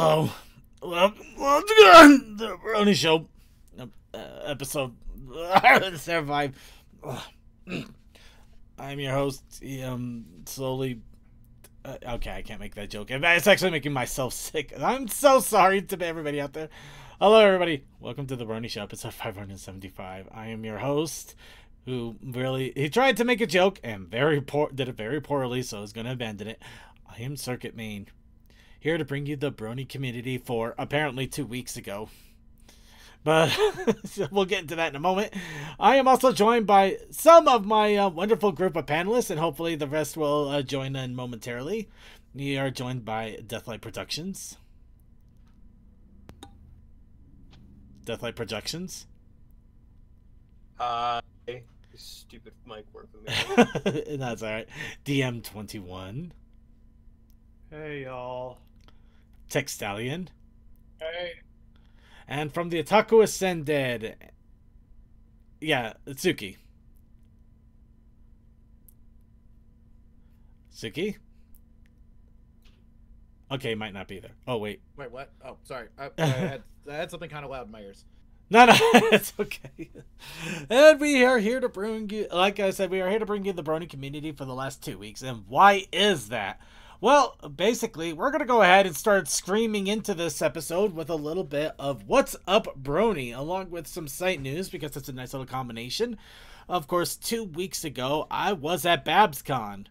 Hello. Welcome to the Brony Show. Episode 75. I'm your host. Slowly. Okay, I can't make that joke. It's actually making myself sick. I'm so sorry to everybody out there. Hello, everybody. Welcome to the Brony Show, episode 575. I am your host, he tried to make a joke and did it very poorly, so I was going to abandon it. I am Circuit Main, here to bring you the Brony community for apparently 2 weeks ago. But we'll get into that in a moment. I am also joined by some of my wonderful group of panelists, and hopefully the rest will join in momentarily. We are joined by Deathlight Productions. Deathlight Productions. Stupid mic work for me. That's alright. DM21. Hey, y'all. Tech Stallion. Hey. And from the Otaku Ascended, yeah, Tsuki. Tsuki? Okay, might not be there. Oh, wait. Wait, what? Oh, sorry. I had something kind of loud in my ears. No, it's okay. And we are here to bring you, like I said, we are here to bring you the Brony community for the last 2 weeks. And why is that? Well, basically, we're going to go ahead and start screaming into this episode with a little bit of What's Up Brony, along with some site news, because it's a nice little combination. Of course, 2 weeks ago, I was at BabsCon,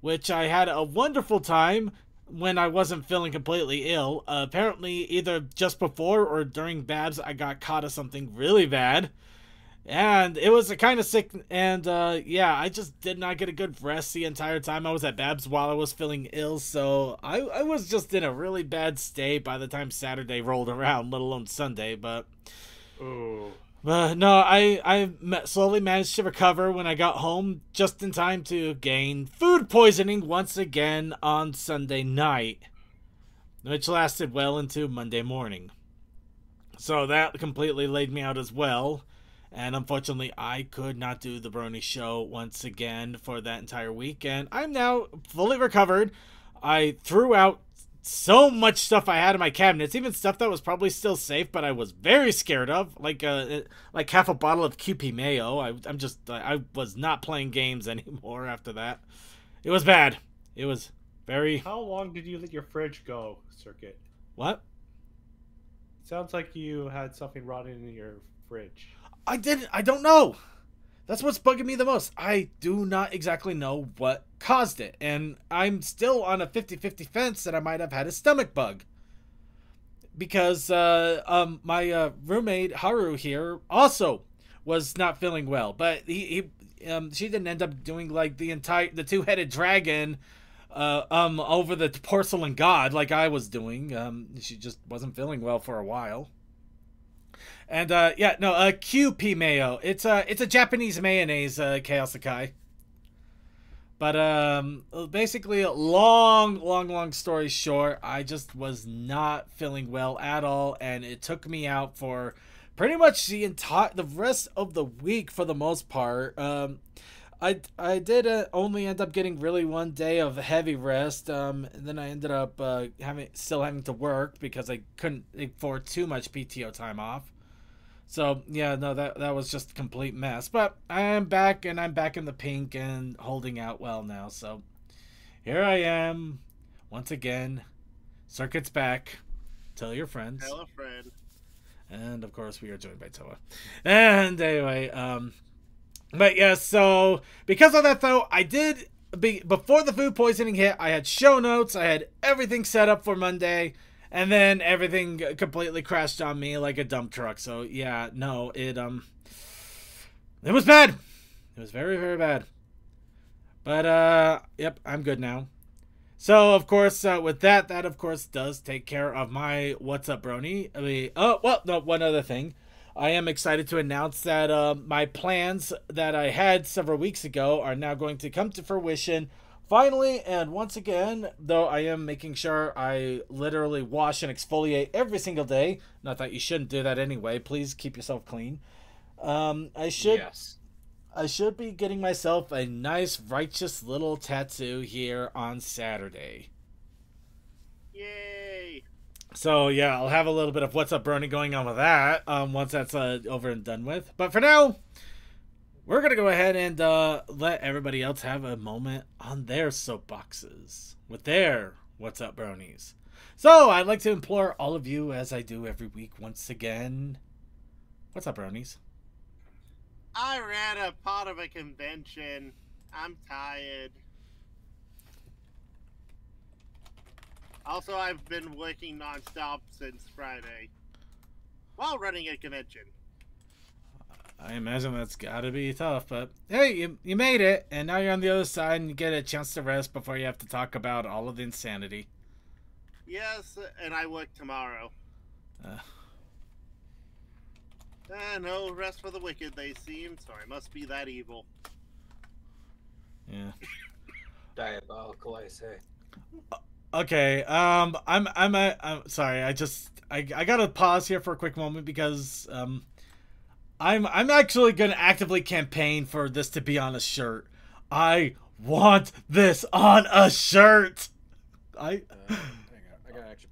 which I had a wonderful time when I wasn't feeling completely ill. Apparently, either just before or during Babs, I got caught of something really bad. And it was a kind of sick, and yeah, I just did not get a good rest the entire time I was at Babs while I was feeling ill, so I was just in a really bad state by the time Saturday rolled around, let alone Sunday, but... Ooh. No, I slowly managed to recover when I got home, just in time to gain food poisoning once again on Sunday night, which lasted well into Monday morning. So that completely laid me out as well. And unfortunately, I could not do the Brony show once again for that entire week. And I'm now fully recovered. I threw out so much stuff I had in my cabinets, even stuff that was probably still safe, but I was very scared of, like half a bottle of QP mayo. I was not playing games anymore after that. It was bad. It was very... How long did you let your fridge go, Circuit? What? Sounds like you had something rotting in your fridge. I don't know. That's what's bugging me the most. I do not exactly know what caused it. And I'm still on a 50-50 fence that I might have had a stomach bug. Because my roommate, Haru, here, also was not feeling well. But she didn't end up doing like the two-headed dragon over the porcelain god like I was doing. She just wasn't feeling well for a while. And, yeah, no, QP mayo. It's a Japanese mayonnaise, Chaos Sakai. But, basically, long story short, I just was not feeling well at all, and it took me out for pretty much the rest of the week for the most part. I did only end up getting really 1 day of heavy rest, and then I ended up still having to work because I couldn't afford too much PTO time off. So, yeah, no, that was just a complete mess. But I am back, and I'm back in the pink and holding out well now. So, here I am, once again. Circuit's back. Tell your friends. Hello, friend. And, of course, we are joined by Toa. And, anyway, but, yeah, so, because of that, though, before the food poisoning hit, I had show notes. I had everything set up for Monday. And then everything completely crashed on me like a dump truck. So, yeah, no, it was bad. It was very, very bad. But, yep, I'm good now. So, of course, with that of course, does take care of my What's Up, Brony. One other thing. I am excited to announce that my plans that I had several weeks ago are now going to come to fruition finally, and once again, though I am making sure I literally wash and exfoliate every single day. Not that you shouldn't do that anyway. Please keep yourself clean. I should be getting myself a nice, righteous little tattoo here on Saturday. Yay! So yeah, I'll have a little bit of what's up, Brony, going on with that once that's over and done with. But for now, we're gonna go ahead and let everybody else have a moment on their soapboxes with their what's up, Bronies. So I'd like to implore all of you, as I do every week, once again, what's up, Bronies? I ran a part of a convention. I'm tired. Also, I've been working nonstop since Friday while running a convention. I imagine that's gotta be tough, but hey, you made it, and now you're on the other side and you get a chance to rest before you have to talk about all of the insanity. Yes, and I work tomorrow. No rest for the wicked, they seem, so I must be that evil. Yeah. Diabolical, I say. Okay, I'm sorry. I gotta pause here for a quick moment because I'm actually gonna actively campaign for this to be on a shirt. I want this on a shirt. Hang on, I gotta actually.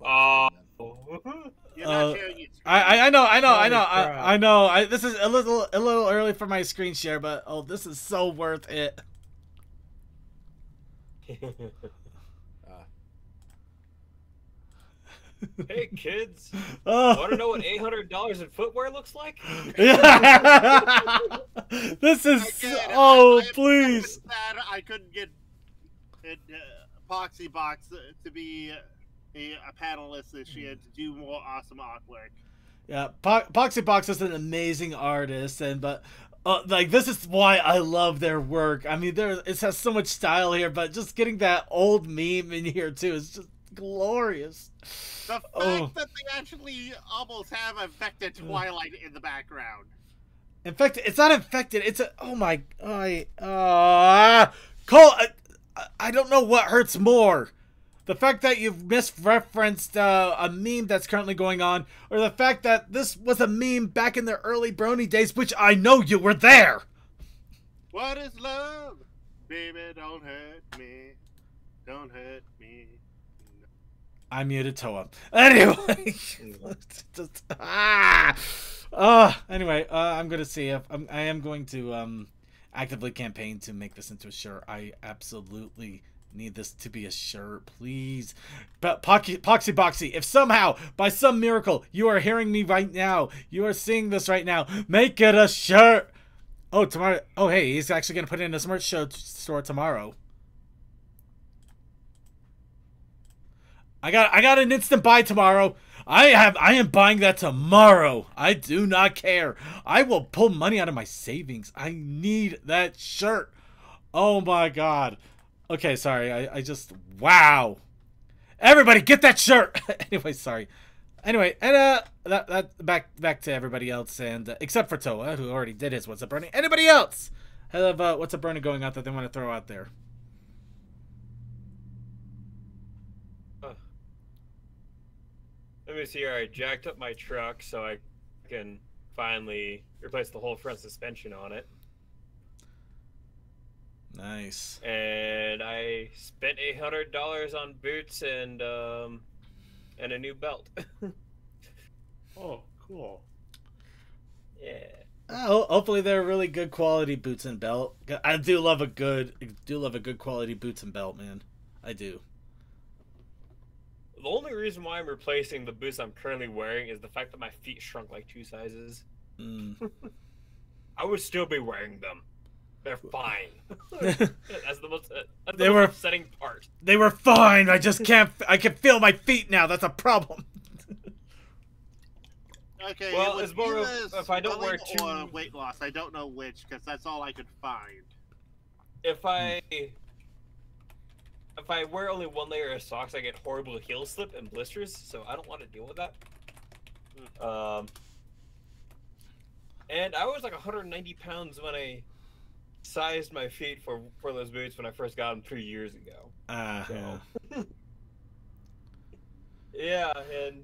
You're not sharing your screen. I know. Holy crap. I know. This is a little early for my screen share, but oh, this is so worth it. Hey kids, Oh. want to know what $800 in footwear looks like? This is Again, oh I am please. sad I couldn't get Poxy Box to be a panelist this year to do more awesome artwork. Yeah, Poxy Box is an amazing artist, and but like this is why I love their work. I mean, it has so much style here, but just getting that old meme in here too is just glorious. The fact that they actually almost have infected Twilight in the background. In fact, it's not infected. It's a oh my Cole. I don't know what hurts more. The fact that you've misreferenced a meme that's currently going on, or the fact that this was a meme back in the early Brony days, which I know you were there. What is love? Baby, don't hurt me. Don't hurt me. I muted Toa. Anyway. Anyway, I'm going to see if I am going to actively campaign to make this into a shirt. I absolutely need this to be a shirt, please. But Poxy Boxy, if somehow, by some miracle, you are hearing me right now, you are seeing this right now, make it a shirt. Oh, tomorrow. Oh, hey, he's actually going to put it in a merch store tomorrow. I got an instant buy tomorrow. I am buying that tomorrow. I do not care. I will pull money out of my savings. I need that shirt. Oh my god. Okay, sorry. I just wow. Everybody get that shirt. Anyway, sorry. Anyway, and that back to everybody else, and except for Toa, who already did his what's up Brony. Anybody else have what's up Brony going out that they want to throw out there? Let me see here. I jacked up my truck so I can finally replace the whole front suspension on it. Nice. And I spent $800 on boots and a new belt. Oh, cool. Yeah. Hopefully they're really good quality boots and belt. I do love a good quality boots and belt, man. I do. The only reason why I'm replacing the boots I'm currently wearing is the fact that my feet shrunk like 2 sizes. I would still be wearing them. They're fine. That's the most upsetting part. They were fine. I just can't. I can feel my feet now. That's a problem. Okay. Well, it's more of if I don't wear or weight loss. I don't know which, because that's all I could find. If I wear only one layer of socks, I get horrible heel slip and blisters, so I don't want to deal with that. And I was like 190 pounds when I sized my feet for those boots when I first got them 3 years ago. So. Yeah, and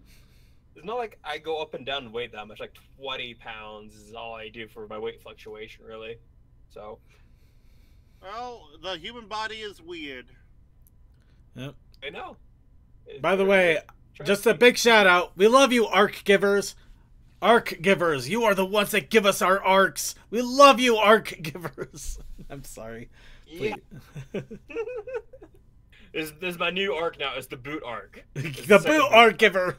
it's not like I go up and down in weight that much. Like 20 pounds is all I do for my weight fluctuation, really. So. Well, the human body is weird. Yep. I know. By the way, just a big shout out. We love you, Arc Givers. Arc Givers, you are the ones that give us our arcs. We love you, Arc Givers. I'm sorry. Yeah. This is my new arc now. It's the boot arc. The boot arc giver.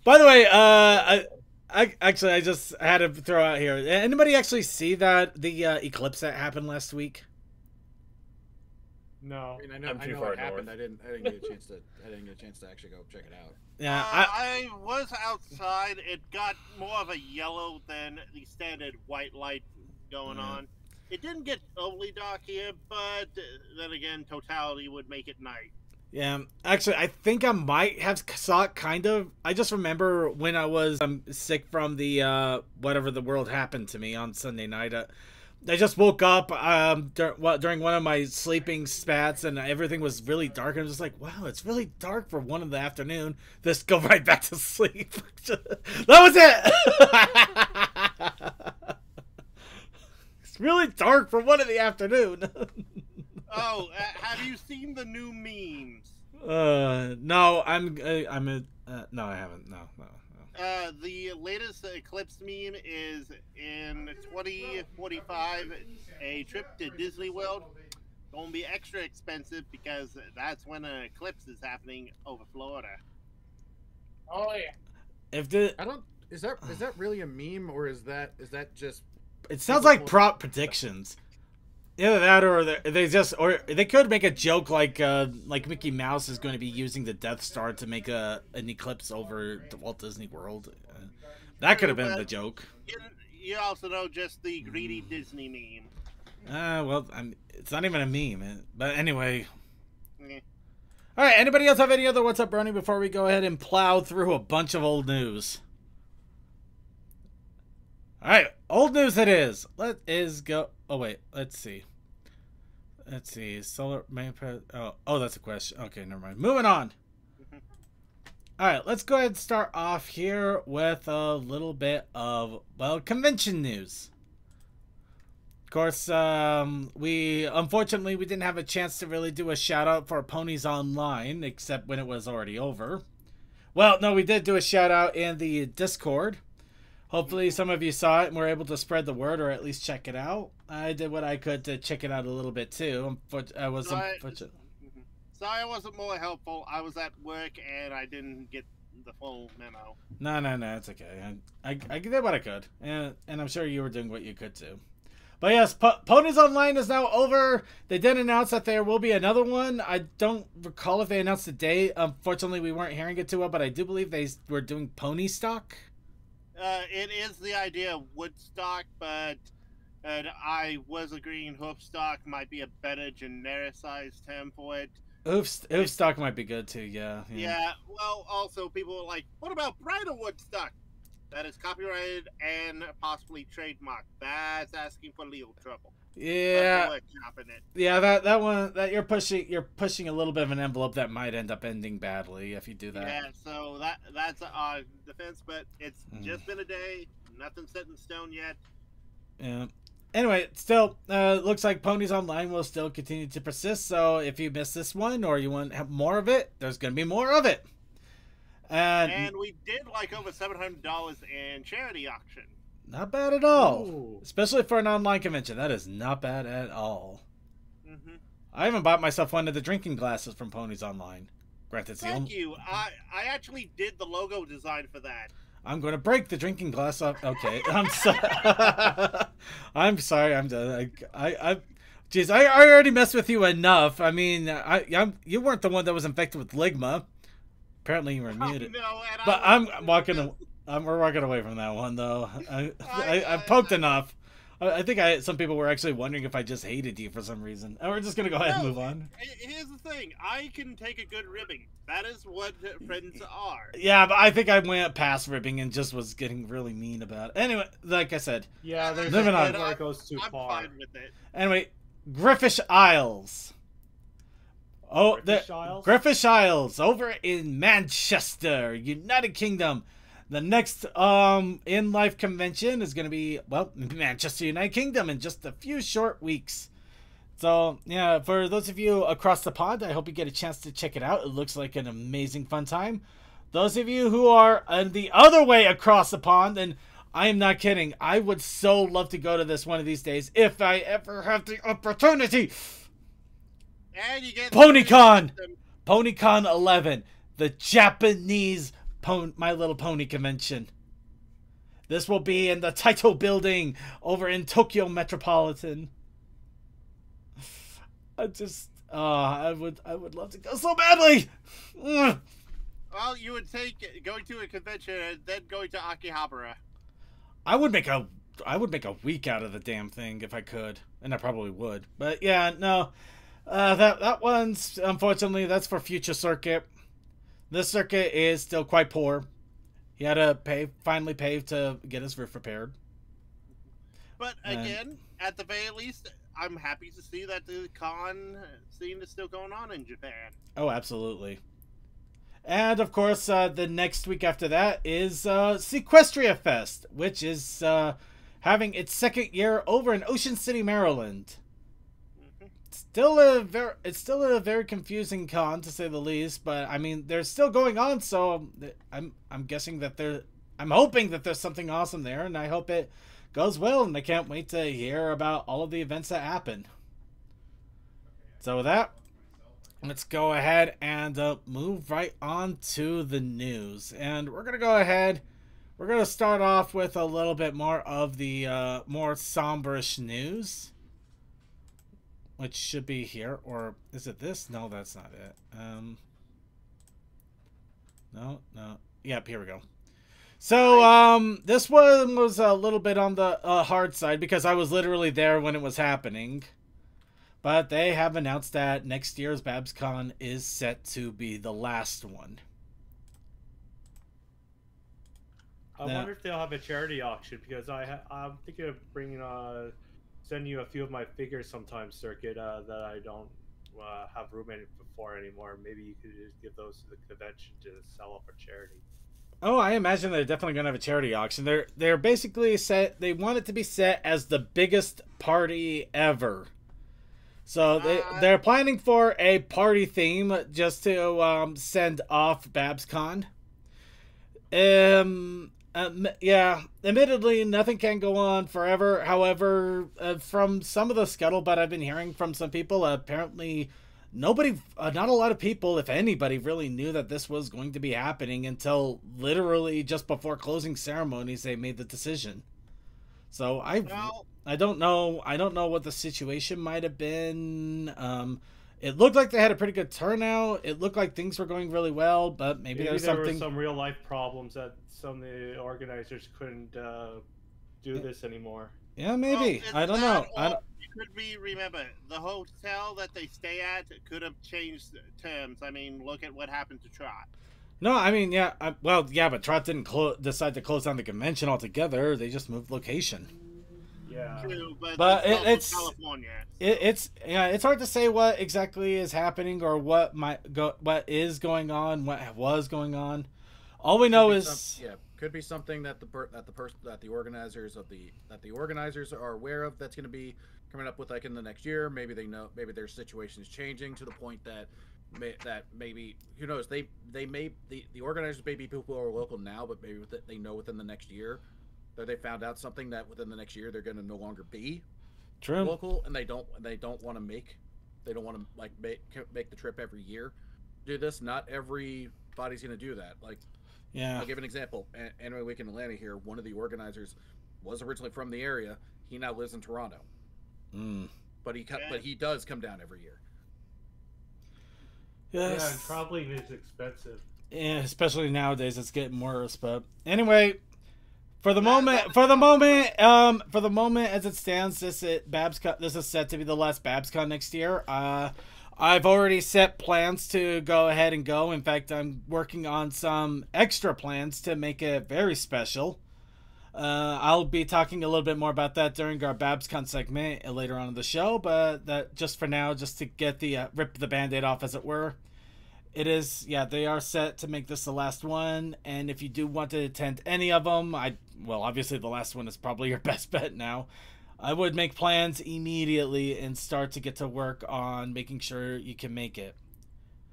By the way, I just had to throw out here. Anybody actually see the eclipse that happened last week? No. I mean, I I'm too know far it happened. north. I didn't get a chance to. I didn't get a chance to actually go check it out. Yeah, I was outside. It got more of a yellow than the standard white light going on. It didn't get overly dark here, but then again, totality would make it night. yeah. Actually, I think I might have saw it kind of. I just remember when I was sick from the whatever the world happened to me on Sunday night. I just woke up during one of my sleeping spats, and everything was really dark. And I was just like, wow, it's really dark for 1 in the afternoon. Just go right back to sleep. That was it. It's really dark for 1 in the afternoon. Oh, have you seen the new memes? No, no, I haven't. No. The latest eclipse meme is in 2045, a trip to Disney World. Gonna be extra expensive because that's when an eclipse is happening over Florida. Oh yeah. I don't. Is that really a meme or is that just? It sounds like prop predictions. Either that, or they could make a joke like Mickey Mouse is going to be using the Death Star to make an eclipse over the Walt Disney World. That could have been the joke. You also know just the greedy Disney meme. Well, it's not even a meme. But anyway. Yeah. All right. Anybody else have any other What's Up, Brony? Before we go ahead and plow through a bunch of old news. All right, old news it is. Let is go. Oh wait, let's see. Solar main. Oh, that's a question. Okay, never mind. Moving on. All right, let's go ahead and start off here with a little bit of convention news. Of course, we didn't have a chance to really do a shout out for Ponies Online, except when it was already over. Well, no, we did do a shout out in the Discord. Hopefully some of you saw it and were able to spread the word or at least check it out. I did what I could to check it out a little bit too. Unfortunate. Sorry I wasn't more helpful. I was at work and I didn't get the full memo. No, it's okay. I did what I could. And I'm sure you were doing what you could too. But yes, Ponies Online is now over. They did announce that there will be another one. I don't recall if they announced the date. Unfortunately, we weren't hearing it too well, but I do believe they were doing Pony Stock. It is the idea of Woodstock, but I was agreeing Hoofstock might be a better genericized term for it. Hoofstock might be good too, yeah. Yeah, well, also people are like, what about Bridal Woodstock? That is copyrighted and possibly trademarked. That's asking for legal trouble. Yeah. Yeah, that one that you're pushing a little bit of an envelope that might end up ending badly if you do that. Yeah, so that's our defense, but it's just been a day. Nothing's set in stone yet. Yeah. Anyway, still, looks like Ponies Online will still continue to persist. So if you missed this one or you want to have more of it, there's going to be more of it. And we did like over $700 in charity auction. Not bad at all. Ooh. Especially for an online convention. That is not bad at all. Mm-hmm. I even bought myself one of the drinking glasses from Ponies Online. Granted, Thank you. I actually did the logo design for that. I'm going to break the drinking glass up. Okay. I'm sorry. I'm sorry. I'm done. Jeez, I already messed with you enough. I mean, you weren't the one that was infected with ligma. Apparently you were muted. No, but we're walking away from that one though. I poked enough. I think some people were actually wondering if I just hated you for some reason. And we're just gonna go ahead and move on. Here's the thing: I can take a good ribbing. That is what friends are. Yeah, but I think I went past ribbing and just was getting really mean about it. Anyway, like I said, Yeah, there's moving on. where it goes too I'm far. fine with it. Anyway, Griffish Isles. Oh, Griffish Isles over in Manchester, United Kingdom. The next in-life convention is going to be, well, Manchester, United Kingdom in just a few short weeks. So, yeah, for those of you across the pond, I hope you get a chance to check it out. It looks like an amazing fun time. Those of you who are the other way across the pond, and I am not kidding, I would so love to go to this one of these days if I ever have the opportunity. And you get PonyCon! PonyCon 11, the Japanese My Little Pony convention. This will be in the Taito building over in Tokyo Metropolitan. I would love to go so badly. Well, you would take going to a convention and then going to Akihabara. I would make a week out of the damn thing if I could, and I probably would. But yeah, no, that one's unfortunately that's for future circuit. This circuit is still quite poor. He had to finally pay to get his roof repaired. But again, at the very least, I'm happy to see that the con scene is still going on in Japan. Oh, absolutely. And, of course, the next week after that is Sequestria Fest, which is having its second year over in Ocean City, Maryland. Mm-hmm. It's still a very confusing con, to say the least, but, I mean, they're still going on, so I'm guessing that I'm hoping that there's something awesome there, and I hope it goes well, and I can't wait to hear about all of the events that happen. So with that, let's go ahead and move right on to the news. And we're going to go ahead. We're going to start off with a little bit more of the more somberish news. Which should be here. Or is it this? No, that's not it. No. Yep, here we go. So, this one was a little bit on the hard side because I was literally there when it was happening. But they have announced that next year's BabsCon is set to be the last one. I wonder if they'll have a charity auction because I'm thinking of sending you a few of my figures sometime, Circuit, that I don't have room for anymore. Maybe you could just give those to the convention to sell up for charity. Oh, I imagine they're definitely going to have a charity auction. They're basically set. They want it to be set as the biggest party ever. So they're planning for a party theme just to send off BabsCon. Yeah, admittedly, nothing can go on forever. However, from some of the scuttlebutt I've been hearing from some people, apparently not a lot of people, if anybody, really knew that this was going to be happening until literally just before closing ceremonies they made the decision. So I don't know. I don't know what the situation might have been. It looked like they had a pretty good turnout. It looked like things were going really well, but maybe there were some real life problems that some of the organizers couldn't do this anymore. Yeah, maybe. Well, I don't know. Could we remember the hotel that they stay at could have changed terms? I mean, look at what happened to Trot. No, I mean, yeah. But Trot didn't decide to close down the convention altogether. They just moved location. Yeah. True, but it's California. It's hard to say what exactly is happening or what is going on, what was going on. All we know is could be something that the organizers are aware of that's going to be coming up with like in the next year. Maybe they know, maybe their situation is changing to the point that maybe, who knows, the organizers may be people who are local now, but maybe they know within the next year that they found out something that within the next year they're going to no longer be local, and they don't want to make the trip every year. Do this. Not everybody's going to do that. Like, yeah, I'll give an example. Anime Week in Atlanta here, one of the organizers was originally from the area. He now lives in Toronto. But he does come down every year. Yes. Yeah, and traveling is expensive. Yeah, especially nowadays, it's getting worse. But anyway, for the moment, as it stands, this is set to be the last BabsCon next year. I've already set plans to go ahead and go. In fact, I'm working on some extra plans to make it very special. I'll be talking a little bit more about that during our BabsCon segment later on in the show, but that just for now, just to get the rip the band-aid off, as it were. It is, they are set to make this the last one, and if you do want to attend any of them, obviously the last one is probably your best bet now. I would make plans immediately and start to get to work on making sure you can make it.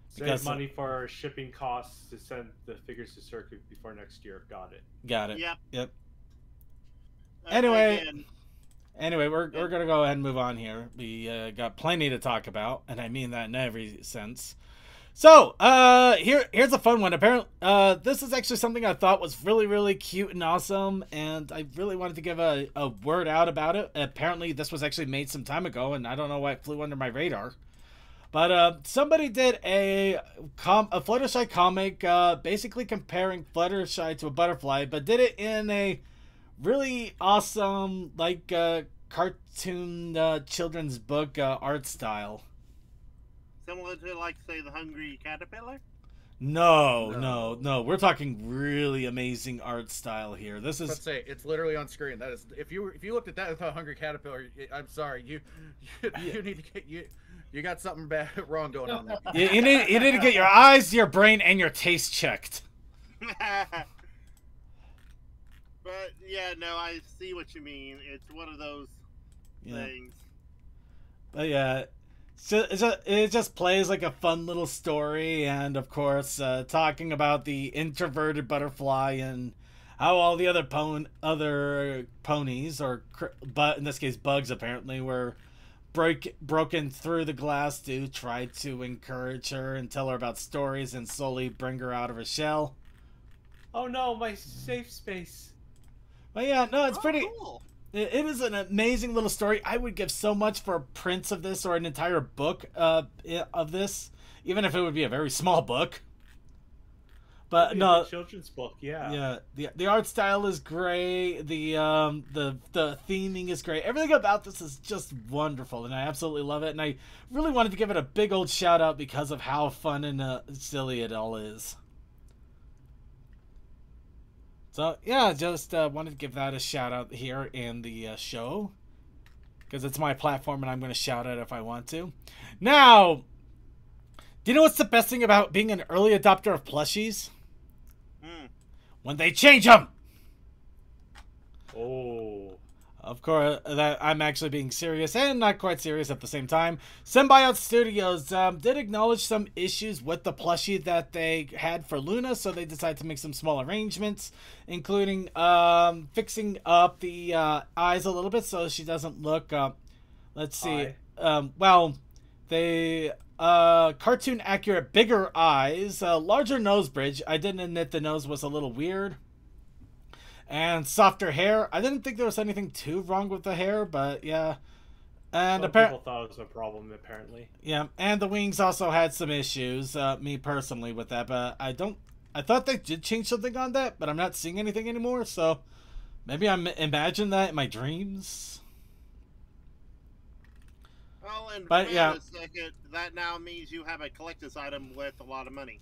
Save money for shipping costs to send the figures to Circuit before next year. Got it. Got it. Yep. Yep. Anyway, Again, we're gonna go ahead and move on here. We got plenty to talk about, and I mean that in every sense. So, here's a fun one. Apparently, this is actually something I thought was really cute and awesome, and I really wanted to give a word out about it. Apparently, this was actually made some time ago, and I don't know why it flew under my radar. But somebody did a Fluttershy comic, basically comparing Fluttershy to a butterfly, but did it in a really awesome, like, cartoon children's book art style. similar to, like, say, the Hungry Caterpillar? No. We're talking really amazing art style here. This is. Let's say it's literally on screen. That is, if you looked at that and thought Hungry Caterpillar, I'm sorry, you need to get you got something bad wrong going on there. You need to get your eyes, your brain, and your taste checked. But yeah, no, I see what you mean. It's one of those things. But yeah, it just plays like a fun little story, and of course, talking about the introverted butterfly and how all the other ponies, but in this case bugs apparently, were broken through the glass to try to encourage her and tell her about stories and slowly bring her out of her shell. Oh no, my safe space. But yeah, no, it's pretty. Cool. It is an amazing little story. I would give so much for prints of this or an entire book of this, even if it would be a very small book. But no, children's book, yeah. Yeah, the art style is great. The theming is great. Everything about this is just wonderful, and I absolutely love it. And I really wanted to give it a big old shout out because of how fun and silly it all is. So, yeah, just wanted to give that a shout out here in the show. Because it's my platform and I'm going to shout it if I want to. Now, do you know what's the best thing about being an early adopter of plushies? When they change them! Oh. Of course, that I'm actually being serious and not quite serious at the same time. Symbiote Studios did acknowledge some issues with the plushie that they had for Luna, so they decided to make some small arrangements, including fixing up the eyes a little bit so she doesn't look, let's see, they cartoon accurate bigger eyes, larger nose bridge. I didn't admit the nose was a little weird. And softer hair. I didn't think there was anything too wrong with the hair, but yeah. And people thought it was a problem, apparently. Yeah, and the wings also had some issues, me personally, with that, but I thought they did change something on that, but I'm not seeing anything anymore, so maybe I'm imagining that in my dreams. Well, and but wait a second, that now means you have a collector's item worth a lot of money.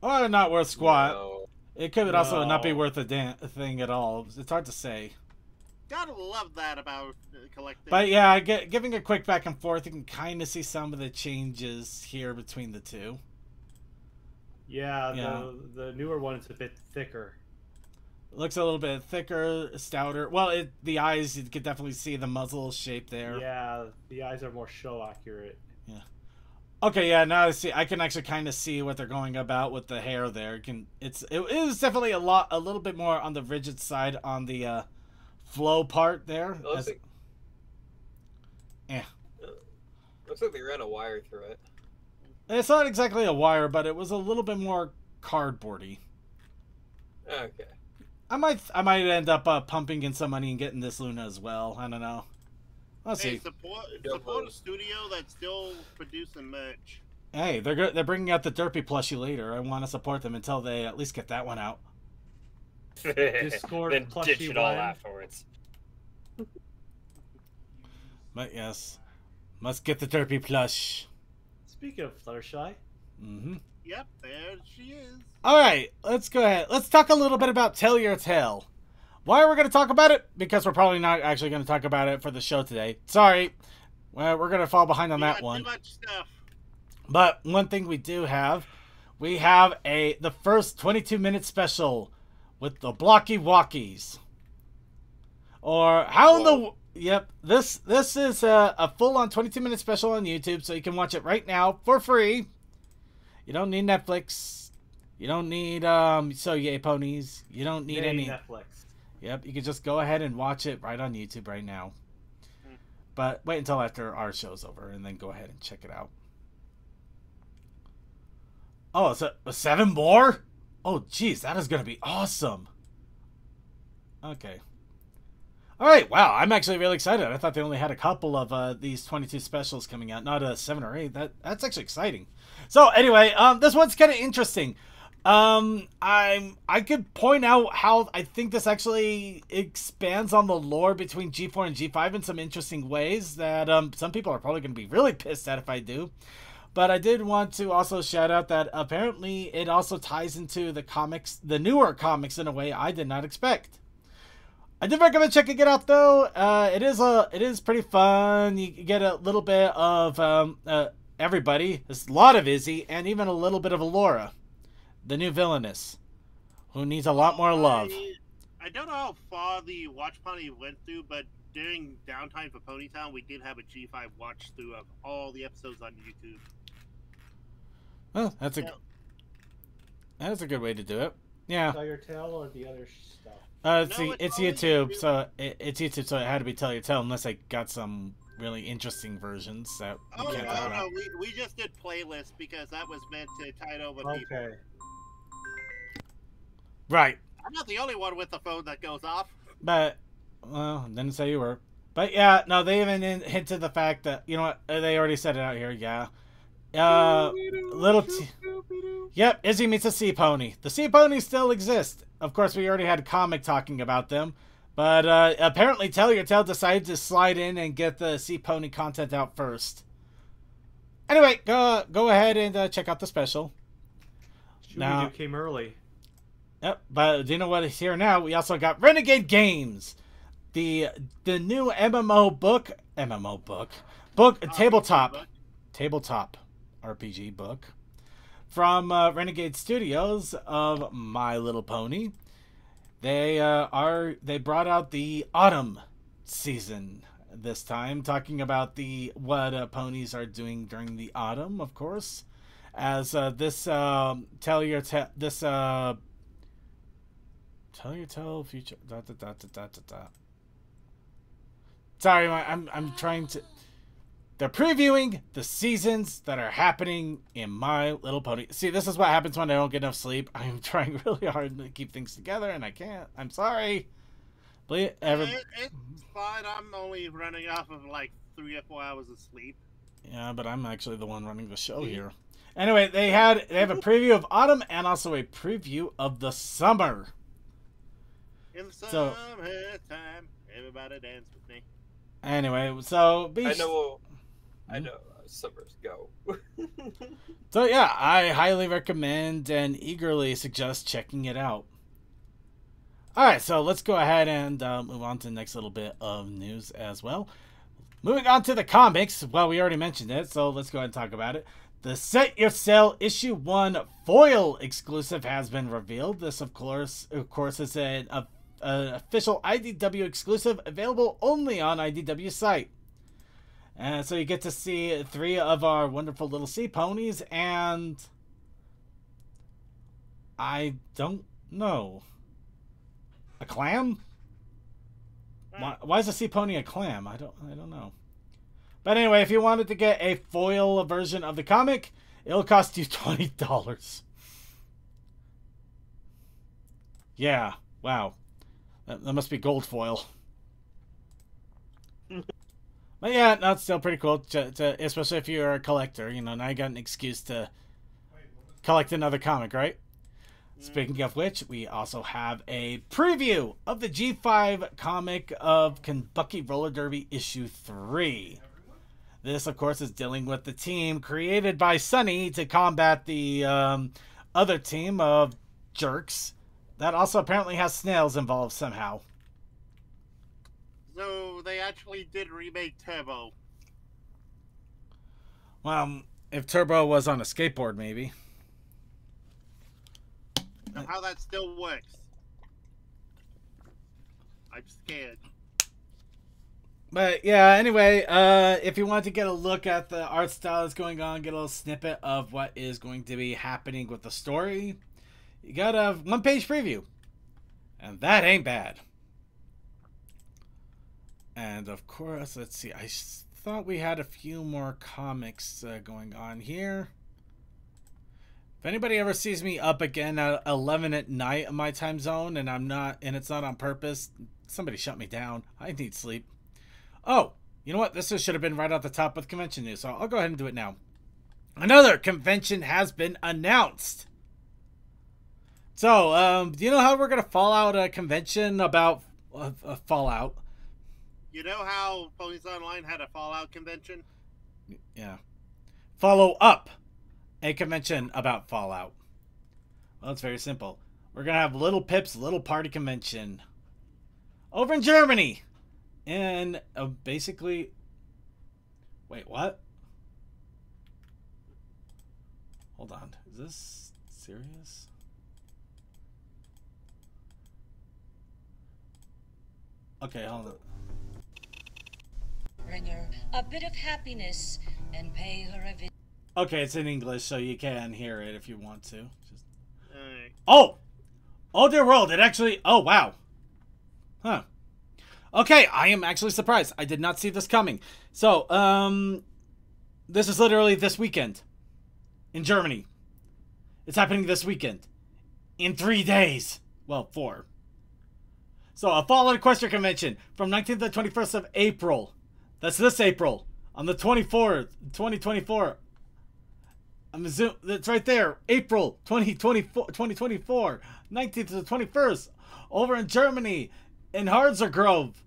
Or not worth squat. No. It could also not be worth a thing at all. It's hard to say. Gotta love that about collecting. But yeah, giving a quick back and forth, you can kind of see some of the changes here between the two. Yeah, the newer one is a bit thicker. It looks a little bit thicker, stouter. Well, the eyes, you could definitely see the muzzle shape there. Yeah, the eyes are more show accurate. Yeah. Okay, yeah, now I can actually kind of see what they're going about with the hair there. It is definitely a little bit more on the rigid side on the flow part there. Looks like they ran a wire through it. It's not exactly a wire, but it was a little bit more cardboardy. Okay. I might end up pumping in some money and getting this Luna as well. I don't know. Let's see. Support a studio that's still producing merch. Hey, they're bringing out the Derpy plushie later. I want to support them until they at least get that one out. Discord then plushie ditch it all one. afterwards. But yes, must get the Derpy plush. Speaking of Fluttershy. Yep, there she is. All right, let's go ahead. Let's talk a little bit about Tell Your Tale. Why are we going to talk about it? Because we're probably not actually going to talk about it for the show today. Sorry. Well, we're going to fall behind on that one. Too much stuff. But one thing we do have, we have the first 22-minute special with the Blocky Walkies. Or how in the... Yep. This is a full-on 22-minute special on YouTube, so you can watch it right now for free. You don't need Netflix. You don't need So Yay Ponies. You don't need any Netflix. Yep, you can just go ahead and watch it right on YouTube right now. But wait until after our show's over and then go ahead and check it out. Oh, is it 7 more? Oh, geez, that is going to be awesome. Okay. All right, wow, I'm actually really excited. I thought they only had a couple of these 22 specials coming out, not 7 or 8. That's actually exciting. So anyway, this one's kind of interesting. I could point out how I think this actually expands on the lore between G4 and G5 in some interesting ways that some people are probably going to be really pissed at if I do. But I did want to also shout out that apparently it also ties into the comics, the newer comics, in a way I did not expect. I did recommend checking it out though. It is pretty fun. You get a little bit of everybody. There's a lot of Izzy and even a little bit of Alora, the new villainess, who needs a lot more love. I don't know how far the watch party went through, but during downtime for Ponytown, we did have a G5 watch through of all the episodes on YouTube. Well, that's a good way to do it. Yeah. Tell Your Tale or the other stuff? It's YouTube, so it's YouTube, so it had to be Tell Your Tale, unless I got some really interesting versions that we can't talk about. No, we just did playlists because that was meant to tide over people. Okay. Right. I'm not the only one with the phone that goes off. But, well, didn't say you were. But yeah, no, they even hinted the fact that, you know what, they already said it out here, yeah. Yep, Izzy meets a sea pony. The sea ponies still exist. Of course, we already had a comic talking about them. But apparently Tell Your Tale decided to slide in and get the sea pony content out first. Anyway, go ahead and check out the special. Now came early. Yep, but do you know what is here now? We also got Renegade Games, the new tabletop RPG book from Renegade Studios of My Little Pony. They brought out the autumn season this time, talking about what ponies are doing during the autumn, of course, as Tell Your Tale future. Sorry, I'm trying to. They're previewing the seasons that are happening in My Little Pony. See, this is what happens when I don't get enough sleep. I'm trying really hard to keep things together, and I can't. I'm sorry. It's fine. I'm only running off of like 3 or 4 hours of sleep. Yeah, but I'm actually the one running the show here. Anyway, they have a preview of autumn and also a preview of the summer. In the summertime, everybody dance with me. Anyway, so I know, summers go. So yeah, I highly recommend and eagerly suggest checking it out. Alright, so let's go ahead and move on to the next little bit of news as well. Moving on to the comics, well, we already mentioned it, so let's go ahead and talk about it. The Set Your Sail Issue 1 foil exclusive has been revealed. This, of course, is an official IDW exclusive available only on IDW site. And so you get to see 3 of our wonderful little sea ponies, and I don't know. A clam? Why is a sea pony a clam? I don't know. But anyway, if you wanted to get a foil version of the comic, it'll cost you $20. Yeah, wow. That must be gold foil. But yeah, that's still pretty cool, especially if you're a collector. You know, now you got an excuse to collect another comic, right? Speaking of which, we also have a preview of the G5 comic of Kentucky Roller Derby issue 3. This, of course, is dealing with the team created by Sunny to combat the other team of jerks that also apparently has snails involved somehow. So they actually did remake Turbo. Well, if Turbo was on a skateboard, maybe. How that still works. I'm scared. But yeah, anyway, if you want to get a look at the art style that's going on, get a little snippet of what is going to be happening with the story, you got a one-page preview. And that ain't bad. And of course, let's see, I thought we had a few more comics going on here. If anybody ever sees me up again at 11 at night in my time zone and it's not on purpose, somebody shut me down. I need sleep. Oh, you know what? This should have been right at the top with convention news, so I'll go ahead and do it now. Another convention has been announced. So, do you know how we're going to fall out a convention about Fallout? You know how Ponies Online had a Fallout convention? Yeah. Follow up a convention about Fallout. Well, it's very simple. We're going to have Little Pip's Little Party Convention over in Germany. And basically... Wait, what? Hold on. Is this serious? Okay, hold on. Bring her a bit of happiness and pay her a visit. Okay, it's in English, so you can hear it if you want to. Just... Alright. Oh! Oh, dear world, it actually... Oh, wow. Huh. Okay, I am actually surprised. I did not see this coming. So, this is literally this weekend. In Germany. It's happening this weekend. In 3 days. Well, 4. So, a Fallout Equestria Convention from 19th to 21st of April. That's this April. On the 24th, 2024. That's right there. April 2024. 19th to the 21st. Over in Germany. In Harzer Grove.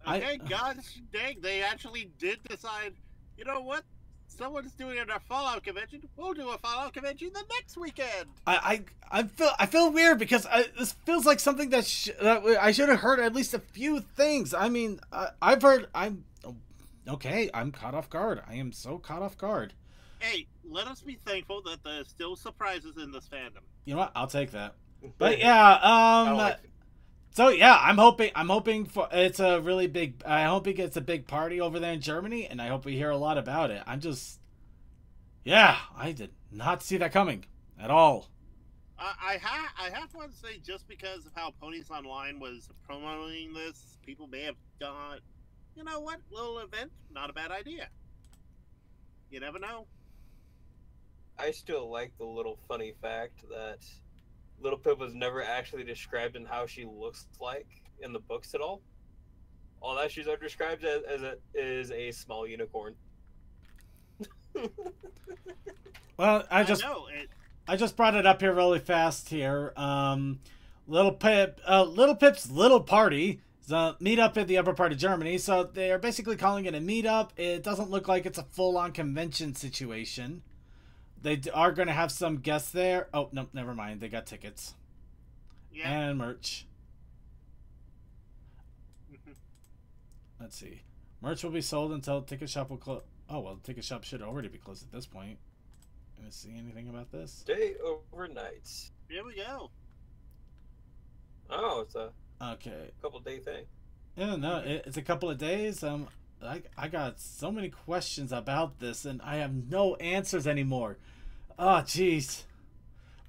Okay, gosh dang, they actually did decide, you know what? Someone's doing a Fallout convention. We'll do a Fallout convention the next weekend. I feel weird because this feels like something that I should have heard at least a few things. I mean, I've heard. Okay. I'm caught off guard. I am so caught off guard. Hey, let us be thankful that there's still surprises in this fandom. You know what? I'll take that. But yeah, so yeah, I'm hoping for it's a really big. I hope it gets a big party over there in Germany, and I hope we hear a lot about it. Yeah, I did not see that coming at all. I have to say, just because of how Ponies Online was promoting this, people may have thought, you know what, little event, not a bad idea. You never know. I still like the little funny fact that Little Pip was never actually described in how she looks like in the books at all. All that she's ever described is a small unicorn. Well, I just brought it up here really fast here. Little Pip's Little Party is a meetup in the upper part of Germany. So they are basically calling it a meetup. It doesn't look like it's a full-on convention situation. They are going to have some guests there. Oh, no, never mind. They got tickets. Yeah. And merch. Let's see. Merch will be sold until the ticket shop will close. Oh, well, the ticket shop should already be closed at this point. Can I see anything about this? Stay overnights. Here we go. Oh, it's a couple day thing. Yeah, no, it's a couple of days. I got so many questions about this, and I have no answers anymore. Oh, jeez.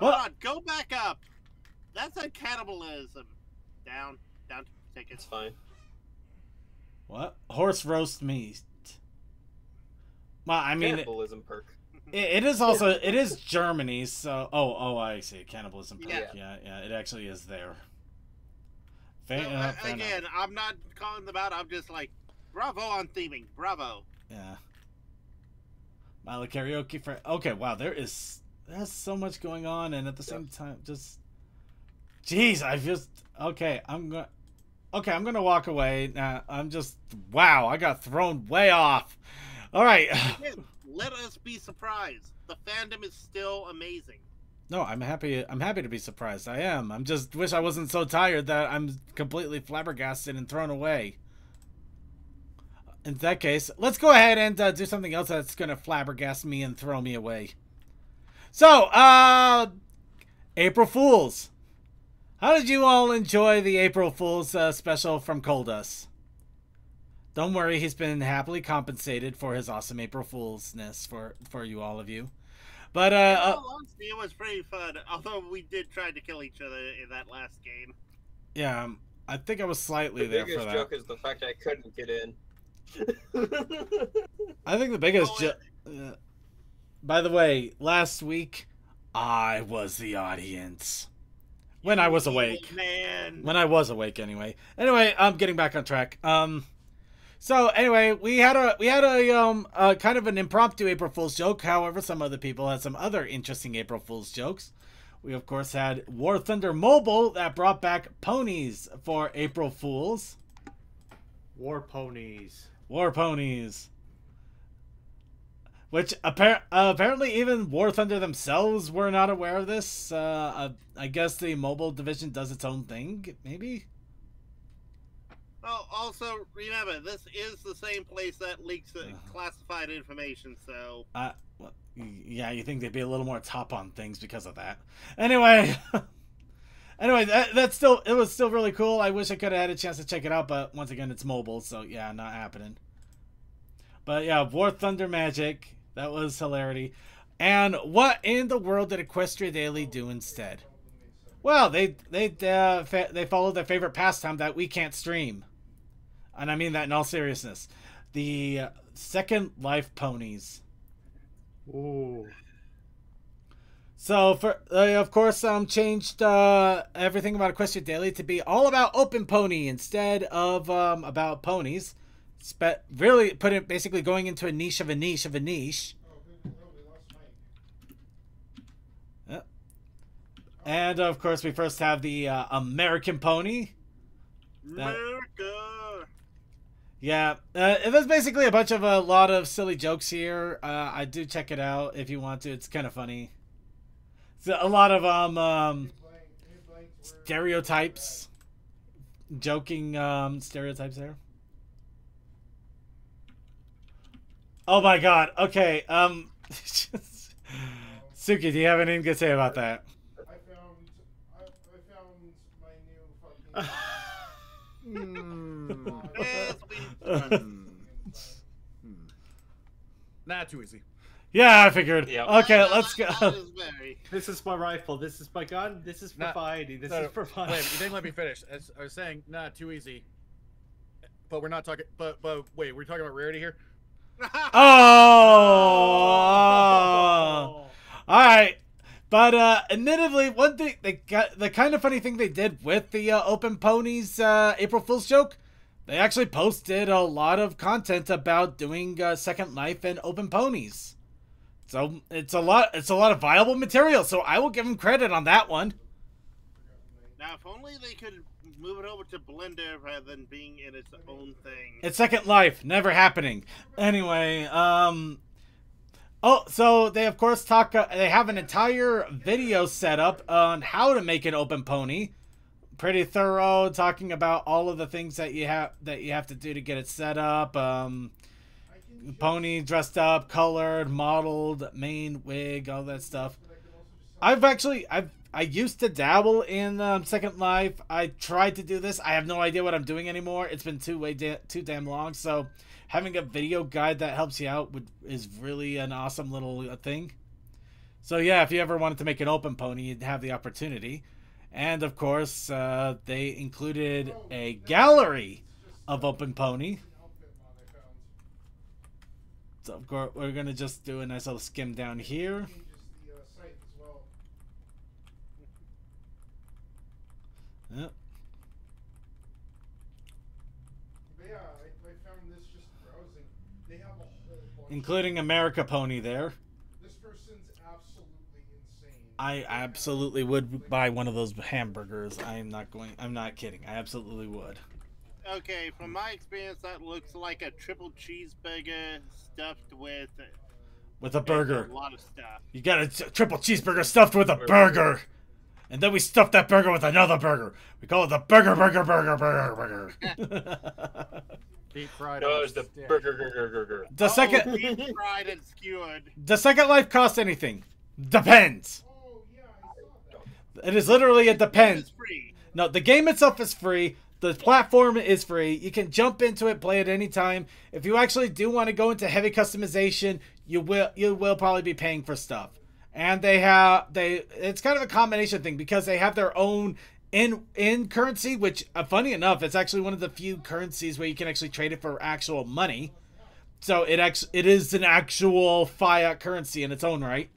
Hold on, go back up. That's a cannibalism. Down tickets. It's fine. What? Horse roast meat. Well, I mean, cannibalism perk. It is also it is Germany, so I see cannibalism perk. Yeah. Yeah, it actually is there. Again, I'm not calling them out. I'm just like, bravo on theming. Bravo. Yeah. Milo karaoke for wow. There's so much going on, and at the same time, just jeez, I'm gonna walk away. Now I'm just wow. I got thrown way off. All right. Again, let us be surprised. The fandom is still amazing. No, I'm happy. I'm happy to be surprised. I am. I'm just wish I wasn't so tired that I'm completely flabbergasted and thrown away. In that case, let's go ahead and do something else that's gonna flabbergast me and throw me away. So, April Fools. How did you all enjoy the April Fool's special from Coldus? Don't worry, he's been happily compensated for his awesome April Fool's-ness for you, all of you. But, honestly, it was pretty fun, although we did try to kill each other in that last game. Yeah, I think I was slightly there for that. The biggest joke is the fact I couldn't get in. I think the biggest joke... by the way, last week, I was the audience. When I was awake. Man. When I was awake, anyway. Anyway, I'm getting back on track. So anyway, we had a kind of an impromptu April Fool's joke. However, some other people had some other interesting April Fool's jokes. We of course had War Thunder Mobile that brought back ponies for April Fools. War ponies. War ponies. Which apparently even War Thunder themselves were not aware of this. I guess the mobile division does its own thing, maybe? Oh, also, remember, this is the same place that leaks classified information, so... yeah, you think they'd be a little more top on things because of that. Anyway... Anyway, it was still really cool. I wish I could have had a chance to check it out, but once again, it's mobile, so yeah, not happening. But yeah, War Thunder Magic... That was hilarity. And what in the world did Equestria Daily do instead? Well, they followed their favorite pastime that we can't stream. And I mean that in all seriousness. The Second Life ponies. Ooh. So, they of course changed everything about Equestria Daily to be all about Open Pony instead of about ponies. Really put it basically going into a niche of a niche of a niche. Yep. And of course we first have the American Pony. America. Yeah, there's basically a lot of silly jokes here. I do check it out if you want to. It's kind of funny. It's a lot of stereotypes, joking stereotypes there. Oh my god, okay, Suki, do you have anything to say about that? I found my new Not too easy. Yeah, I figured. Yep. Okay, let's go. This is my rifle. This is my gun. This is for fighting. This is for fun. Wait, you didn't let me finish. As I was saying, not too easy. But we're not talking. But wait, we're talking about rarity here. Oh! All right. But admittedly, one thing the kind of funny thing they did with the Open Ponies April Fool's joke, they actually posted a lot of content about doing Second Life and Open Ponies. So it's a lot of viable material. So I will give them credit on that one. Now, if only they could move it over to Blender rather than being in its own thing. It's Second Life, never happening. Anyway, oh, so they of course they have an entire video set up on how to make an Open Pony. Pretty thorough, talking about all of the things that you have to do to get it set up. Pony dressed up, colored, modeled, mane, wig, all that stuff. I used to dabble in Second Life. I tried to do this. I have no idea what I'm doing anymore. It's been too damn long. So having a video guide that helps you out is really an awesome little thing. So yeah, if you ever wanted to make an Open Pony, you'd have the opportunity. And of course, they included a gallery of Open Pony. So of course, we're gonna just do a nice little skim down here. Yep. But yeah, I found this just browsing. They have a whole bunch. Including America Pony there. This person's absolutely insane. I absolutely would buy one of those hamburgers. I'm not kidding. I absolutely would. Okay, from my experience, that looks like a triple cheeseburger stuffed with a burger. A lot of stuff. You got a triple cheeseburger stuffed with a burger. And then we stuff that burger with another burger. We call it the burger. Deep fried. No, it's the burger. The second Deep fried and skewered. The Second Life costs anything. Depends. Oh yeah, I saw that. It is literally a depends. It's free. No, the game itself is free. The platform is free. You can jump into it, play it anytime. If you actually do want to go into heavy customization, you will probably be paying for stuff. And it's kind of a combination thing because they have their own in currency, which funny enough, it's actually one of the few currencies where you can actually trade it for actual money. So it is an actual fiat currency in its own right.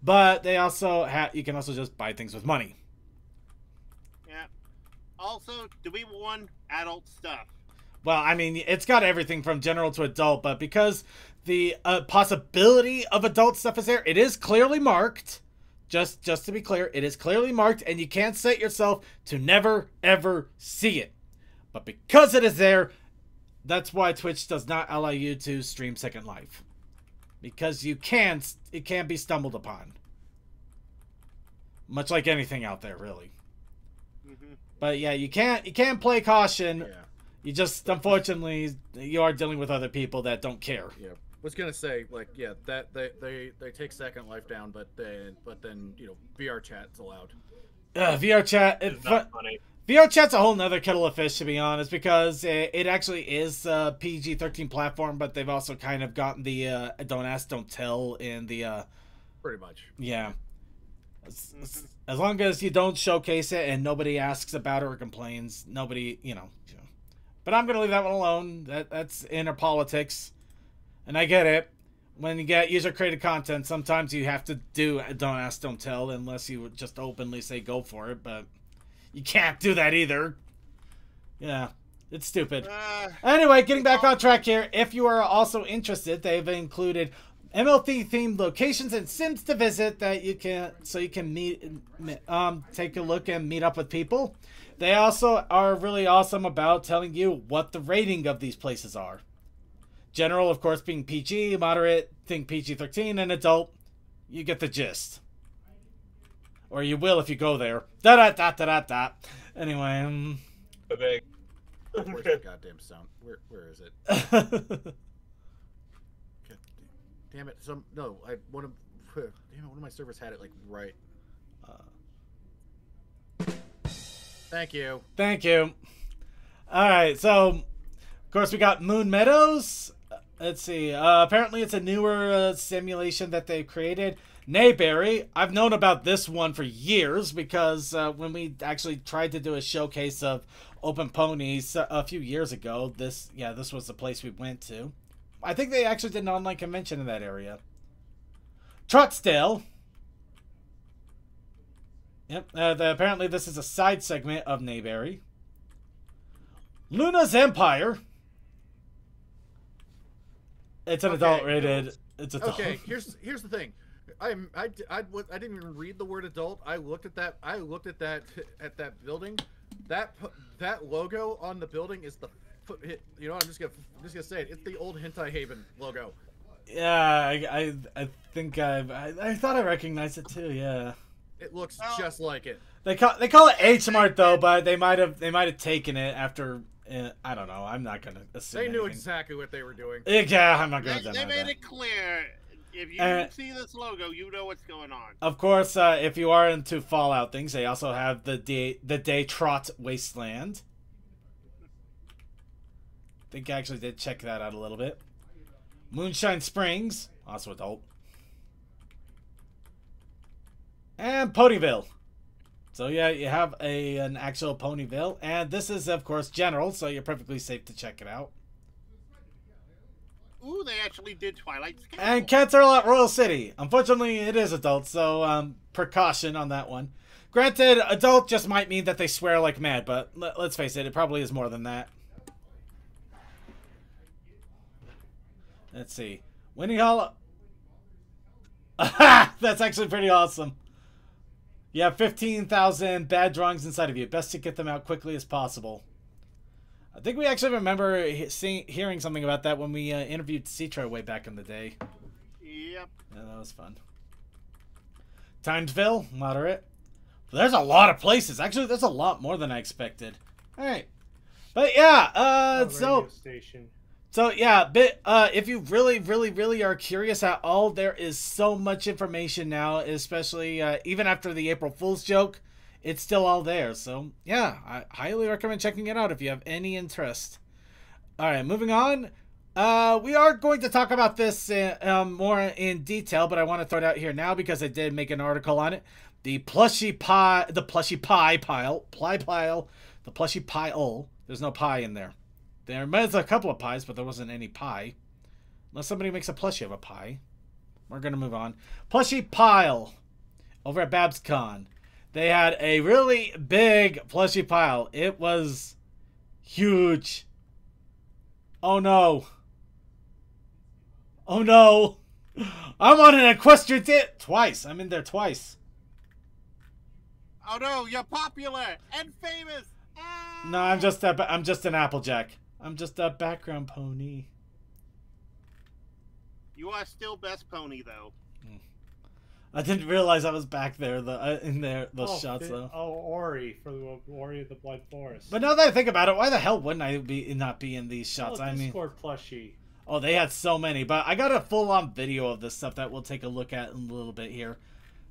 But they also you can also just buy things with money. Yeah. Also, do we want adult stuff? Well, I mean, it's got everything from general to adult, but because the possibility of adult stuff is there, it is clearly marked. Just to be clear, it is clearly marked, and you can't set yourself to never, ever see it. But because it is there, that's why Twitch does not allow you to stream Second Life. Because it can be stumbled upon. Much like anything out there, really. Mm-hmm. But yeah, you can't play caution. Yeah. You just, unfortunately, you are dealing with other people that don't care. Yeah. Was gonna say, like, yeah, that they take Second Life down, but then you know, VR chat's allowed. VR chat, Funny. VR chat's a whole nother kettle of fish, to be honest, because it actually is a PG-13 platform, but they've also kind of gotten the don't ask, don't tell in the Pretty much. yeah. As long as you don't showcase it and nobody asks about it or complains, nobody, you know. But I'm gonna leave that one alone. That's inner politics. And I get it. When you get user-created content, sometimes you have to do don't ask, don't tell, unless you would just openly say go for it, but you can't do that either. Yeah, it's stupid. Anyway, getting back on track here, if you are also interested, they've included MLT-themed locations and sims to visit that you can take a look and meet up with people. They also are really awesome about telling you what the rating of these places are. General, of course, being PG, moderate, think PG-13, and adult. You get the gist. Or you will if you go there. Da-da-da-da-da-da. Anyway, Where's the goddamn sound? Where is it? Damn it! One of my servers had it like right. Thank you. Thank you. All right, so of course we got Moon Meadows. Let's see. Apparently, it's a newer simulation that they've created. Nayberry. I've known about this one for years because when we actually tried to do a showcase of open ponies a few years ago, this was the place we went to. I think they actually did an online convention in that area. Trotsdale. Yep. Apparently, this is a side segment of Nayberry. Luna's Empire. It's an adult rated. It's adult. Okay, here's the thing. I didn't even read the word adult. I looked at that. At that building. That logo on the building is the. You know, I'm just gonna say it. It's the old Hentai Haven logo. Yeah, I think I thought I recognized it too. Yeah. It looks just like it. They call it H Mart though, but they might have taken it after. I don't know. I'm not gonna assume. They knew anything. exactly what they were doing. Yeah, I'm not gonna. They made it clear. If you see this logo, you know what's going on. Of course, if you are into Fallout things, they also have the Day Trot Wasteland. I think I actually did check that out a little bit. Moonshine Springs, also adult. And Ponyville. So yeah, you have an actual Ponyville. And this is, of course, general, so you're perfectly safe to check it out. Ooh, they actually did Twilight Schedule. And Canterlot Royal City. Unfortunately, it is adult, so precaution on that one. Granted, adult just might mean that they swear like mad, but let's face it, it probably is more than that. Let's see. Winnie Hollow. That's actually pretty awesome. You have 15,000 bad drawings inside of you. Best to get them out quickly as possible. I think we actually remember hearing something about that when we interviewed Citro way back in the day. Yep. Yeah, that was fun. Timesville, moderate. There's a lot of places. Actually, there's a lot more than I expected. All right. But yeah, So yeah, if you really are curious at all, there is so much information now, especially even after the April Fool's joke. it's still all there. So yeah, I highly recommend checking it out if you have any interest. All right, moving on. We are going to talk about this more in detail, but I want to throw it out here now because I did make an article on it. The plushie pile. The plushie pile. There's no pie in there. There was a couple of pies, but there wasn't any pie. Unless somebody makes a plushie of a pie. We're going to move on. Plushie pile. Over at BabsCon. They had a really big plushie pile. It was huge. Oh no. Oh no. I'm on an equestrian twice. I'm in there twice. Oh no, you're popular and famous. No, I'm just an Applejack. I'm just a background pony. You are still best pony though. I didn't realize I was back there in those shots though. Oh, Ori for the Ori of the Blood Forest. But now that I think about it, why the hell wouldn't I not be in these shots? I mean, Discord plushie. Oh, they had so many, but I got a full-on video of this stuff that we'll take a look at in a little bit here.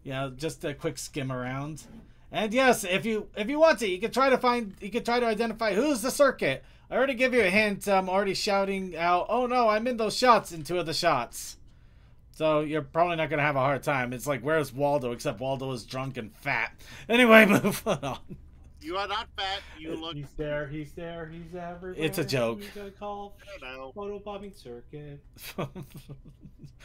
Yeah, just a quick skim around. And yes, if you want to, you can try to identify who's the circuit. I already give you a hint. I'm already shouting out, "Oh no, I'm in those shots," in 2 of the shots. So you're probably not gonna have a hard time. It's like, where's Waldo? Except Waldo is drunk and fat. Anyway, move on. You are not fat. You look. He's there. He's everywhere. It's a joke. He's gonna call photobombing circuit.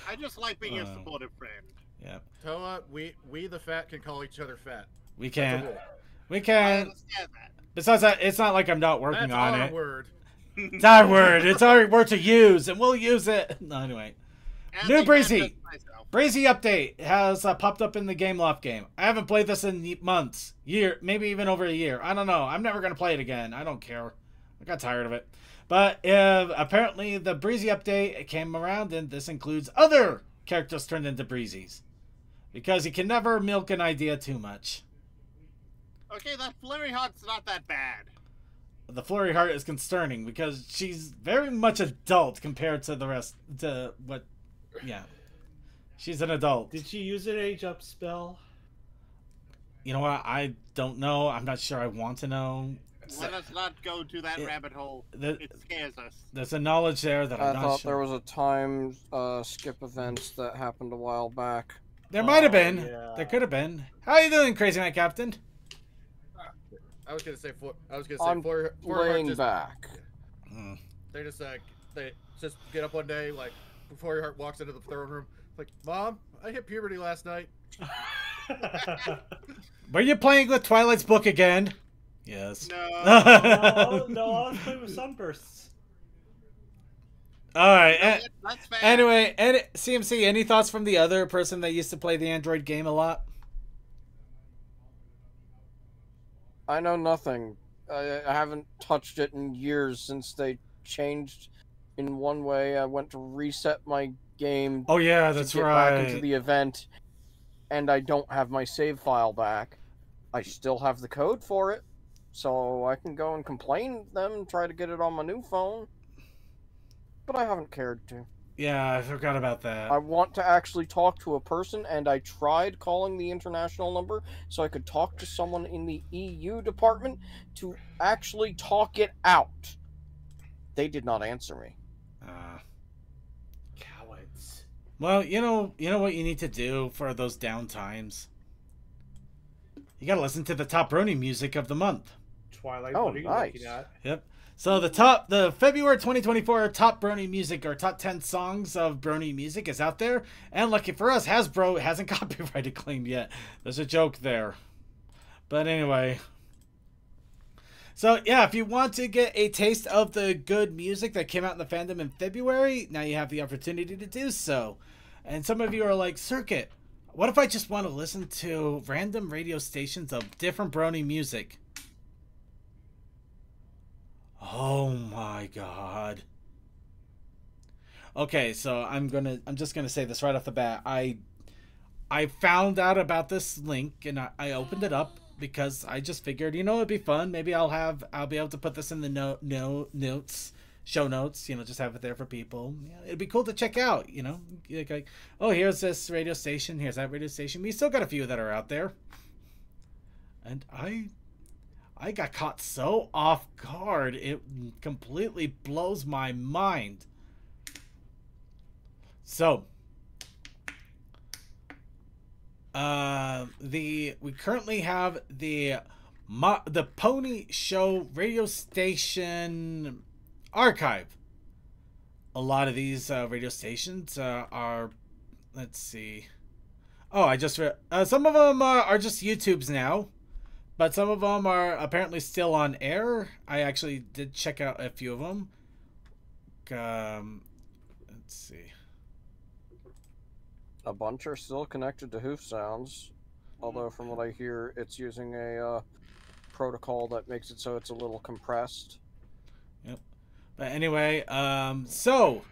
I just like being a supportive friend. Yeah. Toa, we the fat can call each other fat. We can. We I can. understand that. Besides that, it's not like I'm not working That's on our it. word. It's our word. It's our word to use, and we'll use it. No, anyway. And New I Breezy. manifest myself. Breezy update has popped up in the Game Loft game. I haven't played this in months, maybe even over a year. I don't know. I'm never going to play it again. I don't care. I got tired of it. But apparently the Breezy update came around, and this includes other characters turned into Breezies. Because you can never milk an idea too much. Okay, that Flurry Heart's not that bad. The Flurry Heart is concerning because she's very much adult compared to the rest. Yeah. She's an adult. Did she use an age up spell? You know what? I don't know. I'm not sure I want to know. Let us not go to that rabbit hole. It scares us. There's a knowledge there that I'm not sure. I thought there was a time skip events that happened a while back. There might have been. Yeah. There could have been. How are you doing, Crazy Night Captain? I was gonna say I'm Flurry laying just, back. They just get up one day, like before your heart walks into the throne room, like, Mom, I hit puberty last night. Were you playing with Twilight's book again? Yes. No. No, I was playing with sunbursts. All right. That's fair. Anyway, CMC, any thoughts from the other person that used to play the Android game a lot? I know nothing. I haven't touched it in years since they changed in one way. I went to reset my game. Oh yeah, that's to get back into the event, and I don't have my save file back. I still have the code for it, so I can go and complain to them and try to get it on my new phone. But I haven't cared to. Yeah, I forgot about that. I want to actually talk to a person, and I tried calling the international number so I could talk to someone in the EU department to actually talk it out. They did not answer me. Cowards. Well, you know what you need to do for those down times? You gotta listen to the top Brony music of the month. Twilight, Oh, what are you nice. looking at? Yep. So the February 2024 top Brony music, or top 10 songs of Brony music, is out there. And lucky for us, Hasbro hasn't copyrighted claimed yet. There's a joke there. But anyway. So yeah, if you want to get a taste of the good music that came out in the fandom in February, now you have the opportunity to do so. And some of you are like, Circuit, what if I just want to listen to random radio stations of different Brony music? Oh my god. Okay, so I'm just gonna say this right off the bat. I found out about this link and I opened it up because I just figured, it'd be fun. Maybe I'll be able to put this in the show notes, just have it there for people. It'd be cool to check out, like, oh, here's this radio station, here's that radio station. We still got a few that are out there. And I got caught so off guard, it completely blows my mind. So, we currently have the Pony Show radio station archive. A lot of these radio stations are, let's see. Oh, I just some of them are just YouTubes now. But some of them are apparently still on air. I actually did check out a few of them. Let's see. A bunch are still connected to Hoof Sounds, although from what I hear, it's using a protocol that makes it so it's a little compressed. Yep. But anyway, so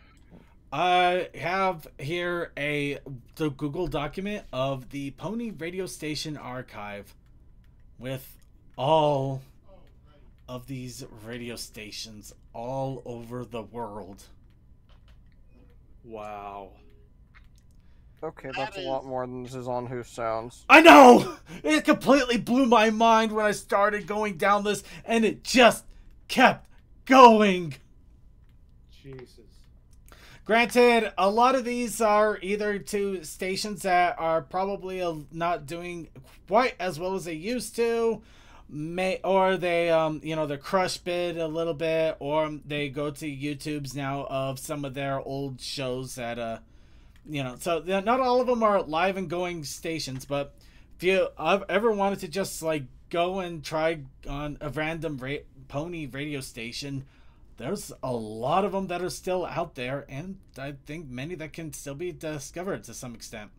I have here the Google document of the Pony Radio Station archive, with all of these radio stations all over the world. Wow. Okay, that's a lot more than this is on Hoof Sounds. I know! It completely blew my mind when I started going down this, and it just kept going. Jesus. Granted, a lot of these are either to stations that are probably not doing quite as well as they used to, or they, they're crush bid a little bit, or they go to YouTubes now of some of their old shows that, so not all of them are live and going stations, but if you ever wanted to just, like, go and try on a random pony radio station, there's a lot of them that are still out there, and I think many that can still be discovered to some extent.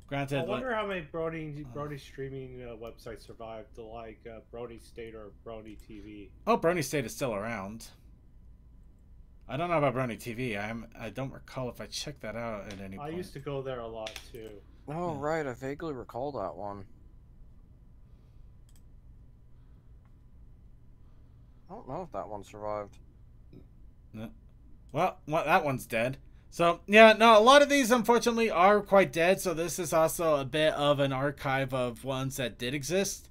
Granted, I wonder how many Brony streaming websites survived, like Brony State or Brony TV. Oh, Brony State is still around. I don't know about Brony TV. I don't recall if I checked that out at any point. I used to go there a lot too. Oh, right. I vaguely recall that one. I don't know if that one survived. Well, that one's dead. So, yeah, no, a lot of these, unfortunately, are quite dead. So this is also a bit of an archive of ones that did exist.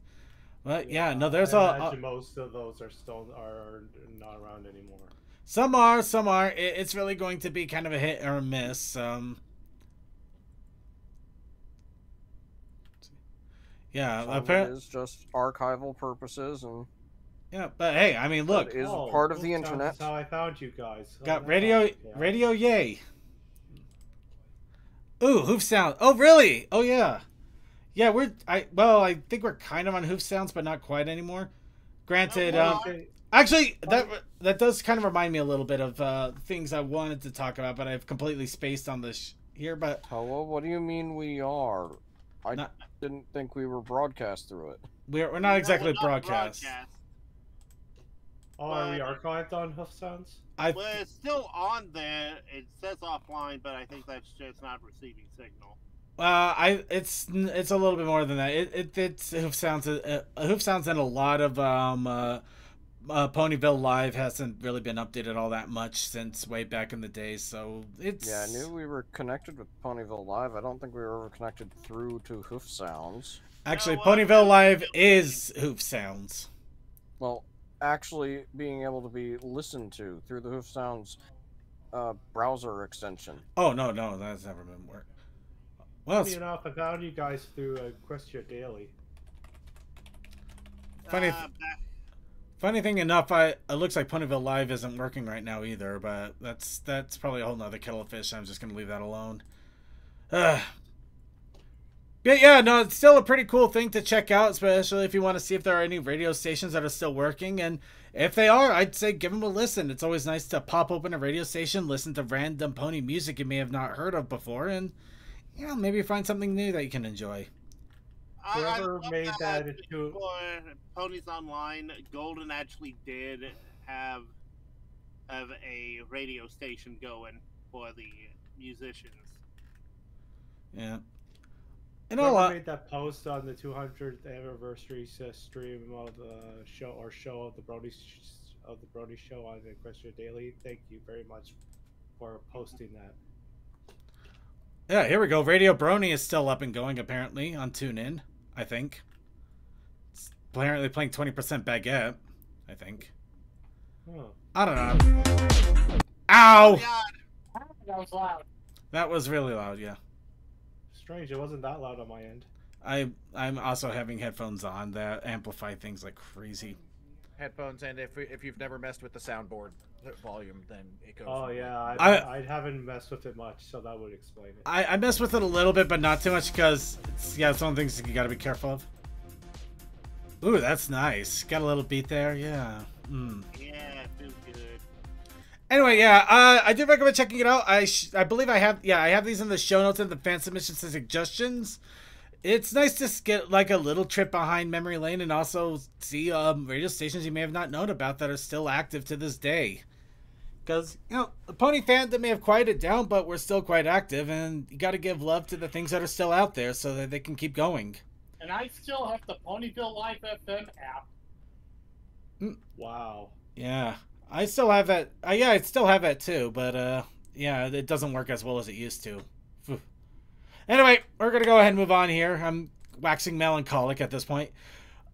But, yeah, no, there's I imagine most of those are not around anymore. Some are, some aren't. It's really going to be kind of a hit or a miss. Yeah, apparently it's just archival purposes and. Yeah, but hey, I mean, look, it is part of the internet. That's how I found you guys. Got radio, yay. Ooh, Hoof Sound. Oh, really? Oh, yeah. Yeah, I think we're kind of on Hoof Sounds, but not quite anymore. Granted, actually, that does kind of remind me a little bit of things I wanted to talk about, but I've completely spaced on this here. But hello, what do you mean we are? I didn't think we were broadcast through it. We're not exactly broadcast. Oh, are we archived on Hoof Sounds? Well, it's still on there. It says offline, but I think that's just not receiving signal. It's a little bit more than that. It's Hoof Sounds. Hoof Sounds and a lot of Ponyville Live hasn't really been updated all that much since way back in the day. So it's I knew we were connected with Ponyville Live. I don't think we were ever connected through to Hoof Sounds. Actually, Ponyville Live is Hoof Sounds. Well, actually being able to be listened to through the Hoof Sounds browser extension. Oh, no, that's never been worked. Well, funny enough, I found you guys through Questia Daily. Funny thing enough, it looks like Ponyville Live isn't working right now either, but that's probably a whole nother kettle of fish. I'm just going to leave that alone. But yeah, no, it's still a pretty cool thing to check out, especially if you want to see if there are any radio stations that are still working. And if they are, I'd say give them a listen. It's always nice to pop open a radio station, listen to random pony music you may have not heard of before, and maybe find something new that you can enjoy. Whoever made that into for Ponies Online, Golden actually did have a radio station going for the musicians. Yeah. Whoever made that post on the 200th anniversary stream of the show of the Brony show on the Questia Daily, thank you very much for posting that. Yeah, here we go. Radio Brony is still up and going apparently on TuneIn, I think. apparently playing 20% Baguette, I think. Huh. I don't know. Ow! Oh, God. That was loud. That was really loud, yeah. Strange, it wasn't that loud on my end. I'm also having headphones on that amplify things like crazy. Headphones, and if you've never messed with the soundboard volume, then it goes. Oh from yeah, like- I haven't messed with it much, so that would explain it. I mess with it a little bit, but not too much because it's one of the things you gotta be careful of. Ooh, that's nice. Got a little beat there, yeah. Yeah, feels good. Anyway, yeah, I do recommend checking it out. I believe I have these in the show notes and the fan submissions and suggestions. It's nice to get like a little trip behind memory lane and also see radio stations you may have not known about that are still active to this day. Because, you know, the pony fandom may have quieted down, but we're still quite active, and you got to give love to the things that are still out there so that they can keep going. And I still have the Ponyville Live FM app. Wow. Yeah, I still have that. Yeah, I still have that too, but yeah, it doesn't work as well as it used to. Phew. Anyway, we're gonna go ahead and move on here. I'm waxing melancholic at this point.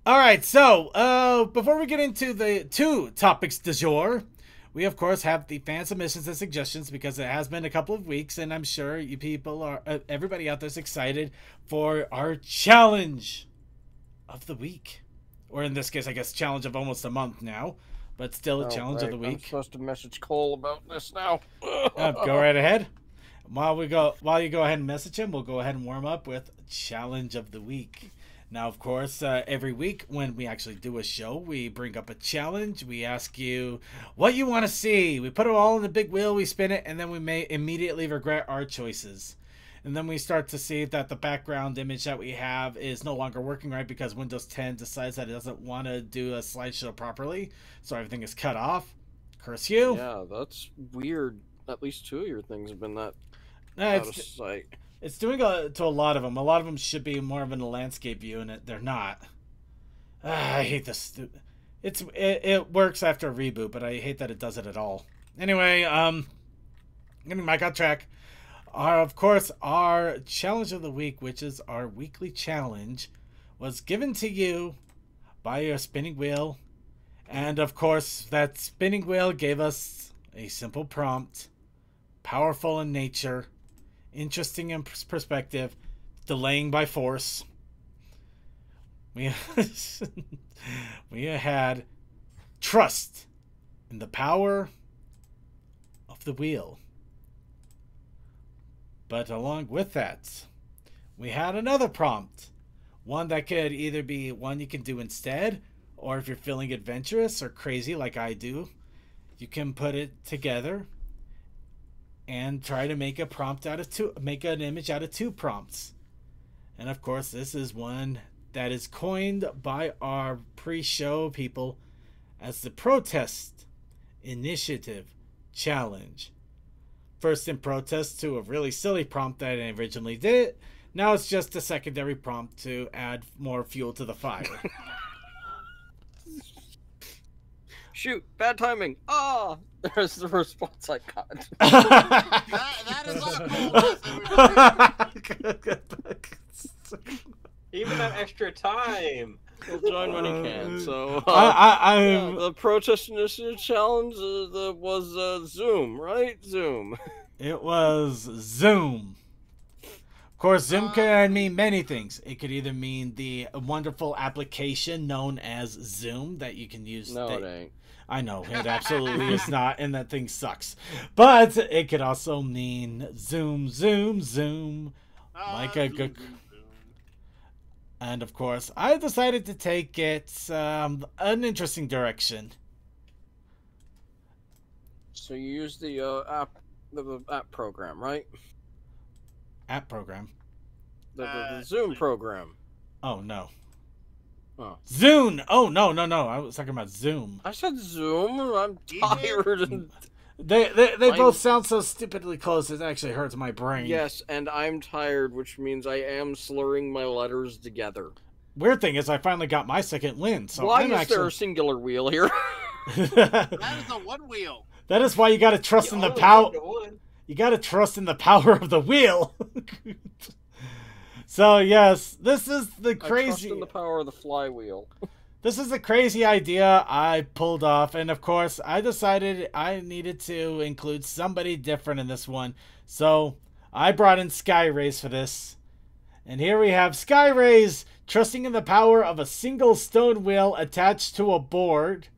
All right, so before we get into the two topics du jour, we of course have the fan submissions and suggestions because it has been a couple of weeks, and I'm sure you people are everybody out there's excited for our challenge of the week. Or in this case, I guess, challenge of almost a month now. But still a challenge of the week. I'm supposed to message Cole about this now. Go right ahead. While you go ahead and message him, we'll go ahead and warm up with challenge of the week. Now, of course, every week when we actually do a show, we bring up a challenge. We ask you what you want to see. We put it all in the big wheel, we spin it, and then we may immediately regret our choices. And then we start to see that the background image that we have is no longer working right because Windows 10 decides that it doesn't want to do a slideshow properly. So everything is cut off. Curse you. Yeah, that's weird. At least two of your things have been that No, out of sight. It's doing to a lot of them. A lot of them should be more of in a landscape view, and they're not. I hate this. It works after a reboot, but I hate that it does it at all. Anyway, getting back on track. Of course, our challenge of the week, which is our weekly challenge, was given to you by your spinning wheel. And of course, that spinning wheel gave us a simple prompt, powerful in nature, interesting in perspective, delaying by force. We had trust in the power of the wheel. But along with that, we had another prompt. One that could either be one you can do instead, or if you're feeling adventurous or crazy like I do, you can put it together and try to make a prompt out of make an image out of two prompts. And of course, this is one that is coined by our pre-show people as the Protest Initiative Challenge. First in protest to a really silly prompt that I originally did. Now it's just a secondary prompt to add more fuel to the fire. Shoot, bad timing. Ah, there's the response I got. That is not cool. Even that extra time. He'll join when he can. So I'm the Protest Initiative Challenge was Zoom, right? Zoom. It was Zoom. Of course, Zoom can mean many things. It could either mean the wonderful application known as Zoom that you can use. No, it ain't. I know, it absolutely is not, and that thing sucks. But it could also mean Zoom, Zoom, Zoom. Like a good... And of course, I decided to take it an interesting direction. So you use the app program, right? App program? The Zoom program. Oh, no. Oh. Zune! Oh, no. I was talking about Zoom. I said Zoom. I'm tired. And... They both sound so stupidly close, it actually hurts my brain. Yes, and I'm tired, which means I am slurring my letters together. Weird thing is, I finally got my second win, so why I'm is there a singular wheel here? That is a one wheel. That is why you gotta trust in the power. You gotta trust in the power of the wheel. So yes, this is the crazy. I trust in the power of the flywheel. this is a crazy idea I pulled off, and of course, I decided I needed to include somebody different in this one. So, I brought in Skyrays for this. And here we have Skyrays trusting in the power of a single stone wheel attached to a board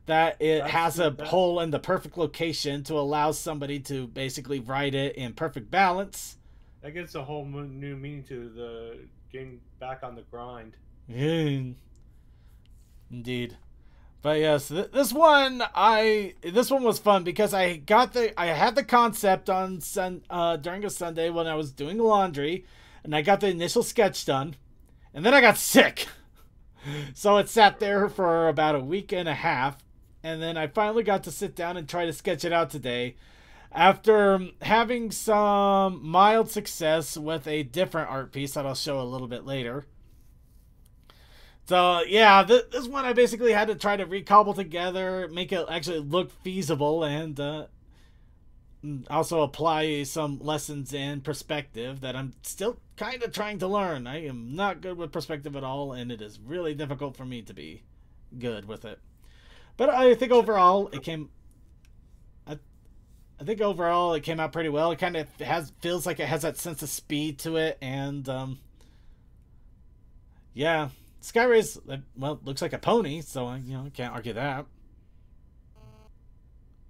that has a hole in the perfect location to allow somebody to basically ride it in perfect balance. That gives a whole new meaning to the getting back on the grind. Indeed. But yes, this one was fun because I had the concept on during a Sunday when I was doing laundry, and I got the initial sketch done, and then I got sick. So it sat there for about a week and a half, and then I finally got to sit down and try to sketch it out today. After having some mild success with a different art piece that I'll show a little bit later. So, yeah, this one I basically had to try to recobble together, make it actually look feasible, and also apply some lessons in perspective that I'm still kind of trying to learn. I am not good with perspective at all, and it is really difficult for me to be good with it. But I think overall it came... I think overall it came out pretty well. It kind of feels like it has that sense of speed to it, and yeah, Skyrays, well, looks like a pony, so I can't argue that.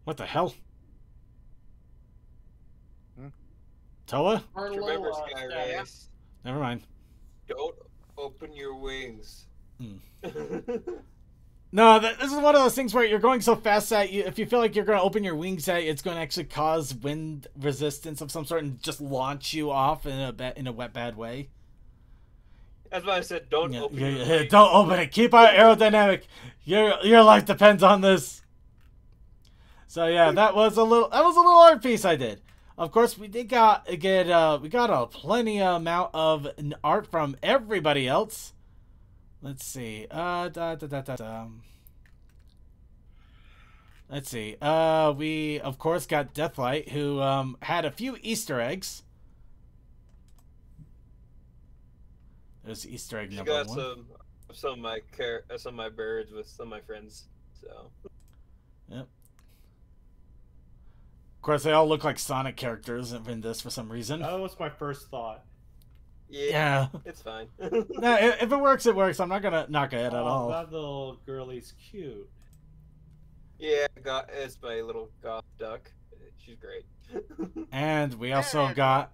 What the hell? Toa? Remember, Skyrays. Never mind. Don't open your wings. No, this is one of those things where you're going so fast that if you feel like you're going to open your wings, it's going to actually cause wind resistance of some sort and just launch you off in a wet, bad way. That's why I said don't open your wings. Don't open it. Keep our aerodynamic. Your life depends on this. So yeah, that was a little art piece I did. Of course, we got a plenty amount of art from everybody else. Let's see. Let's see. We of course got Deathlight, who had a few Easter eggs. There's Easter egg number one. Got some of my birds with some of my friends. So. Yep. Of course, they all look like Sonic characters in this for some reason. That was my first thought. Yeah, it's fine. No, if it works, it works. I'm not gonna knock it at all. That little girlie's cute. Yeah, it's my little goth duck. She's great. And we also got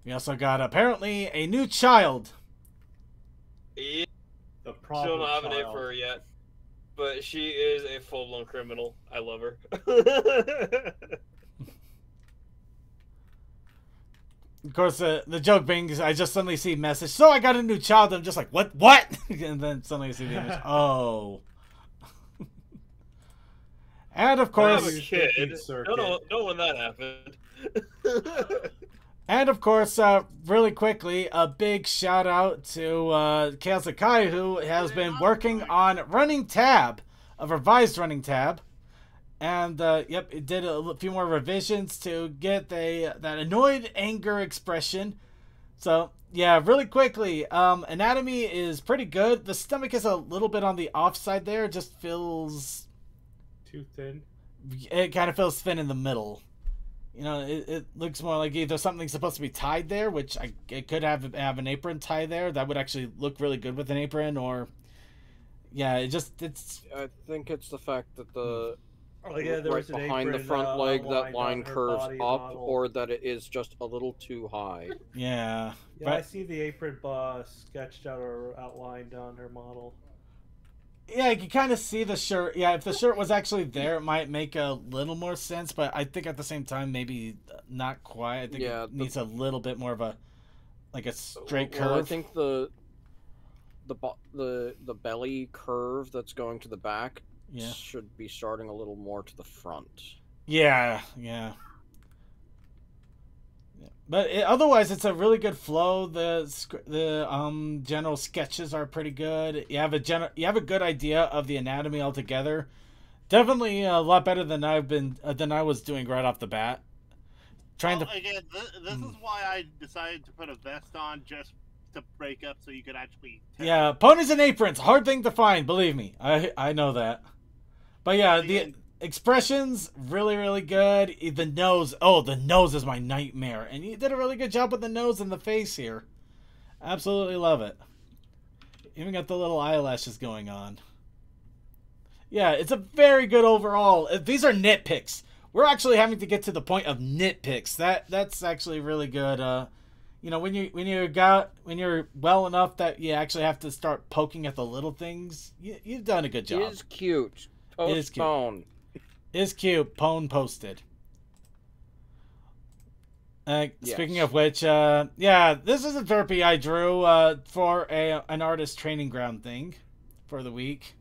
apparently a new child. Yeah. The problem. Still don't have a name for her yet, but she is a full-blown criminal. I love her. Of course, the joke being, I just suddenly see a message. So I got a new child. I'm just like, what? And then suddenly I see the image. Oh. And of course, I'm a kid. Don't know when that happened. And of course, really quickly, a big shout out to Kale Sakai, who has been working on Running Tab, a revised Running Tab. And, yep, it did a few more revisions to get that annoyed anger expression. So, yeah, really quickly, anatomy is pretty good. The stomach is a little bit on the offside there. It just feels... too thin? It kind of feels thin in the middle. You know, it looks more like either something's supposed to be tied there, which it could have an apron tie there. That would actually look really good with an apron, or... Yeah, it's... I think it's the fact that the... Oh, yeah, right behind the front leg, that line curves up, model. or that it is just a little too high. Yeah. Yeah, but, I see the apron sketched out or outlined on her model. Yeah, you can kind of see the shirt. Yeah, if the shirt was actually there, it might make a little more sense, but I think at the same time, maybe not quite. I think it needs a little bit more of a straight curve. Well, I think the belly curve that's going to the back should be starting a little more to the front. Yeah. But otherwise, it's a really good flow. The general sketches are pretty good. You have a good idea of the anatomy altogether. Definitely a lot better than I was doing right off the bat. Again, this is why I decided to put a vest on, just to break up so you could actually. Yeah, ponies and aprons, hard thing to find. Believe me, I know that. But yeah, the expressions really, really good. The nose, the nose is my nightmare, and you did a really good job with the nose and the face here. Absolutely love it. Even got the little eyelashes going on. Yeah, it's a very good overall. These are nitpicks. We're actually having to get to the point of nitpicks. That's actually really good. You know, when you're well enough that you actually have to start poking at the little things, you've done a good job. It is cute. Postpone. Is cute. Pone posted. Yes. Speaking of which, yeah, this is a derpy I drew for an artist training ground thing for the week.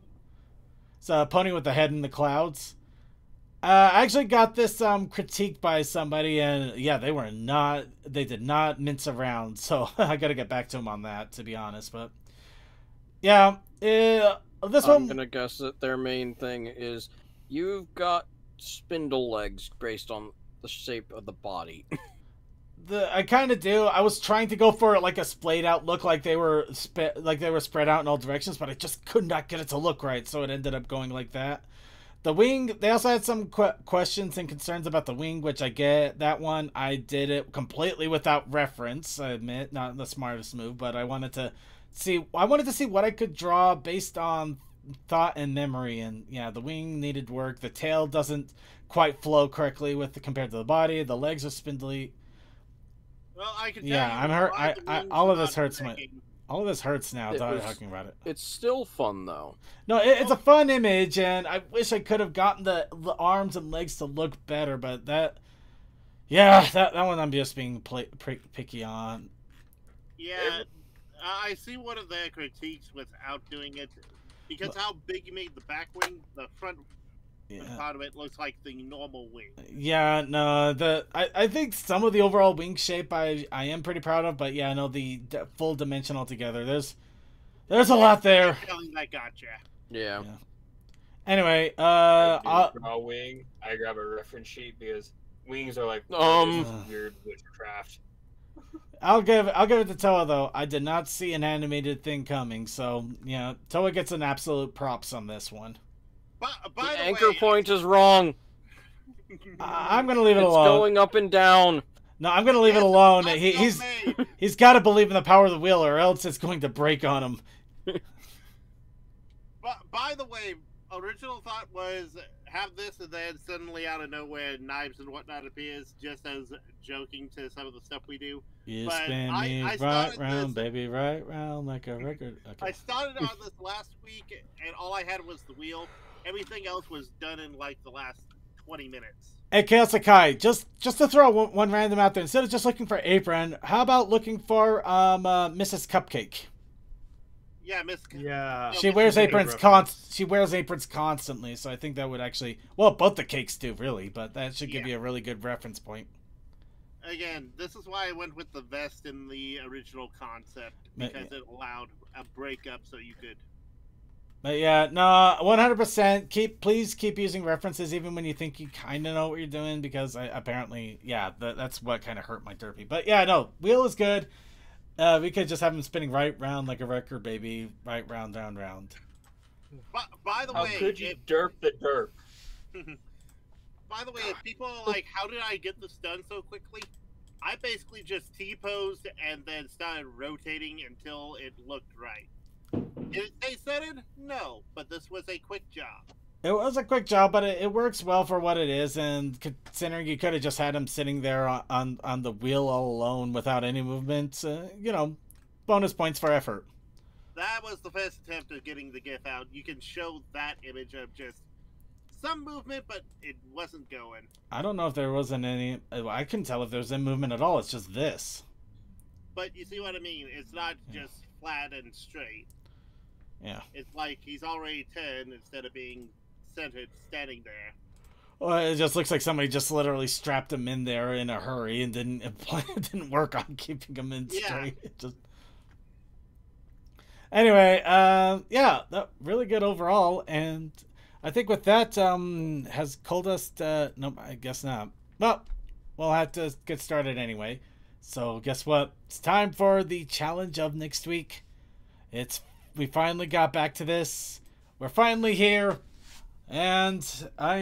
It's a pony with the head in the clouds. I actually got this critiqued by somebody, and yeah, they did not mince around, so I gotta get back to them on that, to be honest. But yeah, I'm gonna guess that their main thing is you've got spindle legs based on the shape of the body. I kind of do. I was trying to go for like a splayed out look, like they were spread out in all directions, but I just could not get it to look right, so it ended up going like that. The wing, they also had some questions and concerns about the wing, which I get. That one, I did it completely without reference, I admit. Not the smartest move, but I wanted to see what I could draw based on thought and memory. And yeah, the wing needed work. The tail doesn't quite flow correctly compared to the body. The legs are spindly. Well, I can tell yeah, you I'm hurt. All of this hurts all of this hurts now talking about it. It's still fun, though. No, it's a fun image, and I wish I could have gotten the arms and legs to look better, but that one I'm just being picky on. Yeah, I see one of their critiques without doing it, because how big you made the back wing, the front part of it looks like the normal wing. Yeah, no, I think some of the overall wing shape I am pretty proud of, but yeah, no, the full dimension altogether, there's a lot there. I gotcha. Yeah. Anyway, I draw a wing. I grab a reference sheet because wings are like weird witchcraft. I'll give it to Toa though. I did not see an animated thing coming, so yeah, Toa gets an absolute props on this one. By the anchor point is wrong. I'm gonna leave it alone. It's going up and down. No, I'm gonna leave it alone. He's got to believe in the power of the wheel, or else it's going to break on him. By the way, original thought was have this, and then suddenly out of nowhere, knives and whatnot appears, just as joking to some of the stuff we do. You spin me right round, baby, right round like a record. Okay. I started on this last week, and all I had was the wheel. Everything else was done in like the last 20 minutes. Hey, Chaos Sakai, just to throw one random out there, instead of just looking for Apron, how about looking for Mrs. Cupcake? Yeah, Miss. Yeah. She wears aprons constantly, so I think that would actually, well, both the cakes do really, but that should give you a really good reference point. Again, this is why I went with the vest in the original concept, because it allowed a breakup so you could. But yeah, no, 100%. Please keep using references even when you think you kind of know what you're doing, because apparently, yeah, that's what kind of hurt my derpy. But yeah, no, wheel is good. We could just have him spinning right round like a record, baby. Right round, round. By the way, how could you derp the derp? By the way, if people are like, how did I get this done so quickly? I basically just T-posed and then started rotating until it looked right. Did it stay centered? No, but this was a quick job. It was a quick job, but it works well for what it is, and considering you could have just had him sitting there on the wheel all alone without any movement, you know, bonus points for effort. That was the first attempt at getting the GIF out. You can show that image of just some movement, but it wasn't going. I don't know if there wasn't any. I couldn't tell if there was any movement at all. It's just this. But you see what I mean? It's not just flat and straight. Yeah. It's like he's already 10 instead of being centered standing there. Well, it just looks like somebody just literally strapped him in there in a hurry and didn't work on keeping him in straight. Just... Anyway, yeah, really good overall, and I think with that, has Coldust, no, I guess not. Well, we'll have to get started anyway. So guess what? It's time for the challenge of next week. We finally got back to this. We're finally here, and I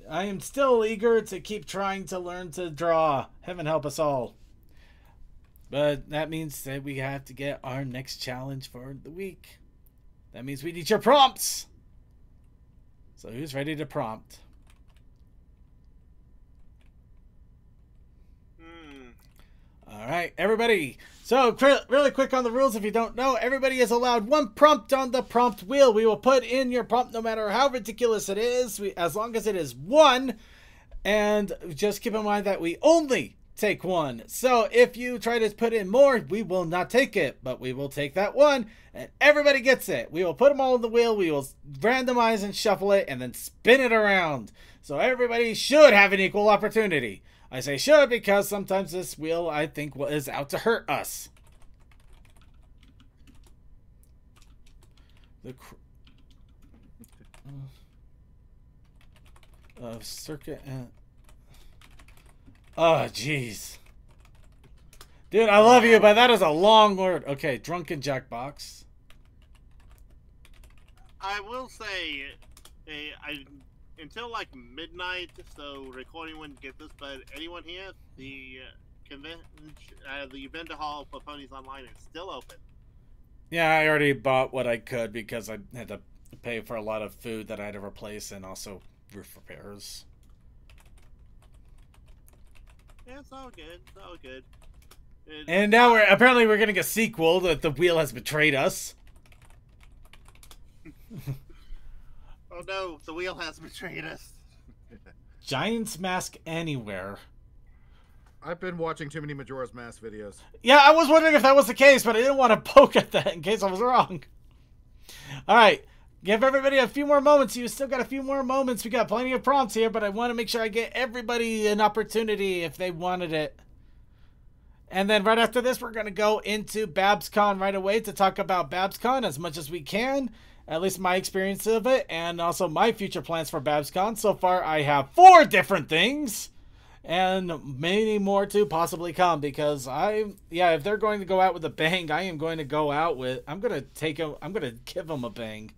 am still eager to keep trying to learn to draw. Heaven help us all. But that means that we have to get our next challenge for the week. That means we need your prompts. So who's ready to prompt? All right, everybody. So really quick on the rules, if you don't know, everybody is allowed one prompt on the prompt wheel. We will put in your prompt no matter how ridiculous it is, as long as it is one. And just keep in mind that we only take one. So if you try to put in more, we will not take it, but we will take that one, and everybody gets it. We will put them all on the wheel. We will randomize and shuffle it, and then spin it around. So everybody should have an equal opportunity. I say should because sometimes this wheel, I think, is out to hurt us. Circuit. Oh, jeez. Dude, I love you, but that is a long word. Okay, drunken jackbox. I will say, until like midnight, so recording wouldn't get this, but anyone here, the vendor hall for Ponies Online is still open. Yeah, I already bought what I could because I had to pay for a lot of food that I had to replace and also roof repairs. Yeah, it's all good. It's all good. And now we're getting a sequel that the wheel has betrayed us. Oh no, the wheel has betrayed us. Giant's Mask Anywhere. I've been watching too many Majora's Mask videos. Yeah, I was wondering if that was the case, but I didn't want to poke at that in case I was wrong. All right. Give everybody a few more moments. You still got a few more moments. We got plenty of prompts here, but I want to make sure I get everybody an opportunity if they wanted it. And then right after this, we're going to go into BabsCon right away to talk about BabsCon as much as we can. At least my experience of it, and also my future plans for BabsCon. So far, I have 4 different things, and many more to possibly come. Because if they're going to go out with a bang, I am going to go out with. I'm going to give them a bang.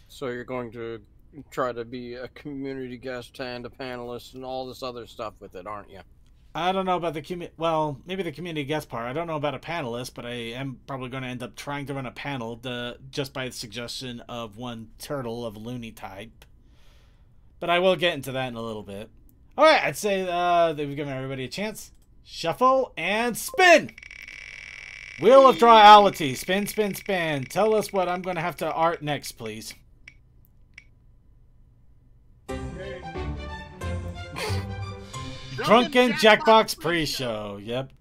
So you're going to try to be a community guest and a panelist and all this other stuff with it, aren't you? I don't know about maybe the community guest part. I don't know about a panelist, but I am probably going to end up trying to run a panel just by the suggestion of one turtle of loony type. But I will get into that in a little bit. All right, I'd say that we've given everybody a chance. Shuffle and spin. Wheel of Drawality. Spin, spin, spin. Tell us what I'm going to have to art next, please. Drunken Jackbox pre-show. Yep.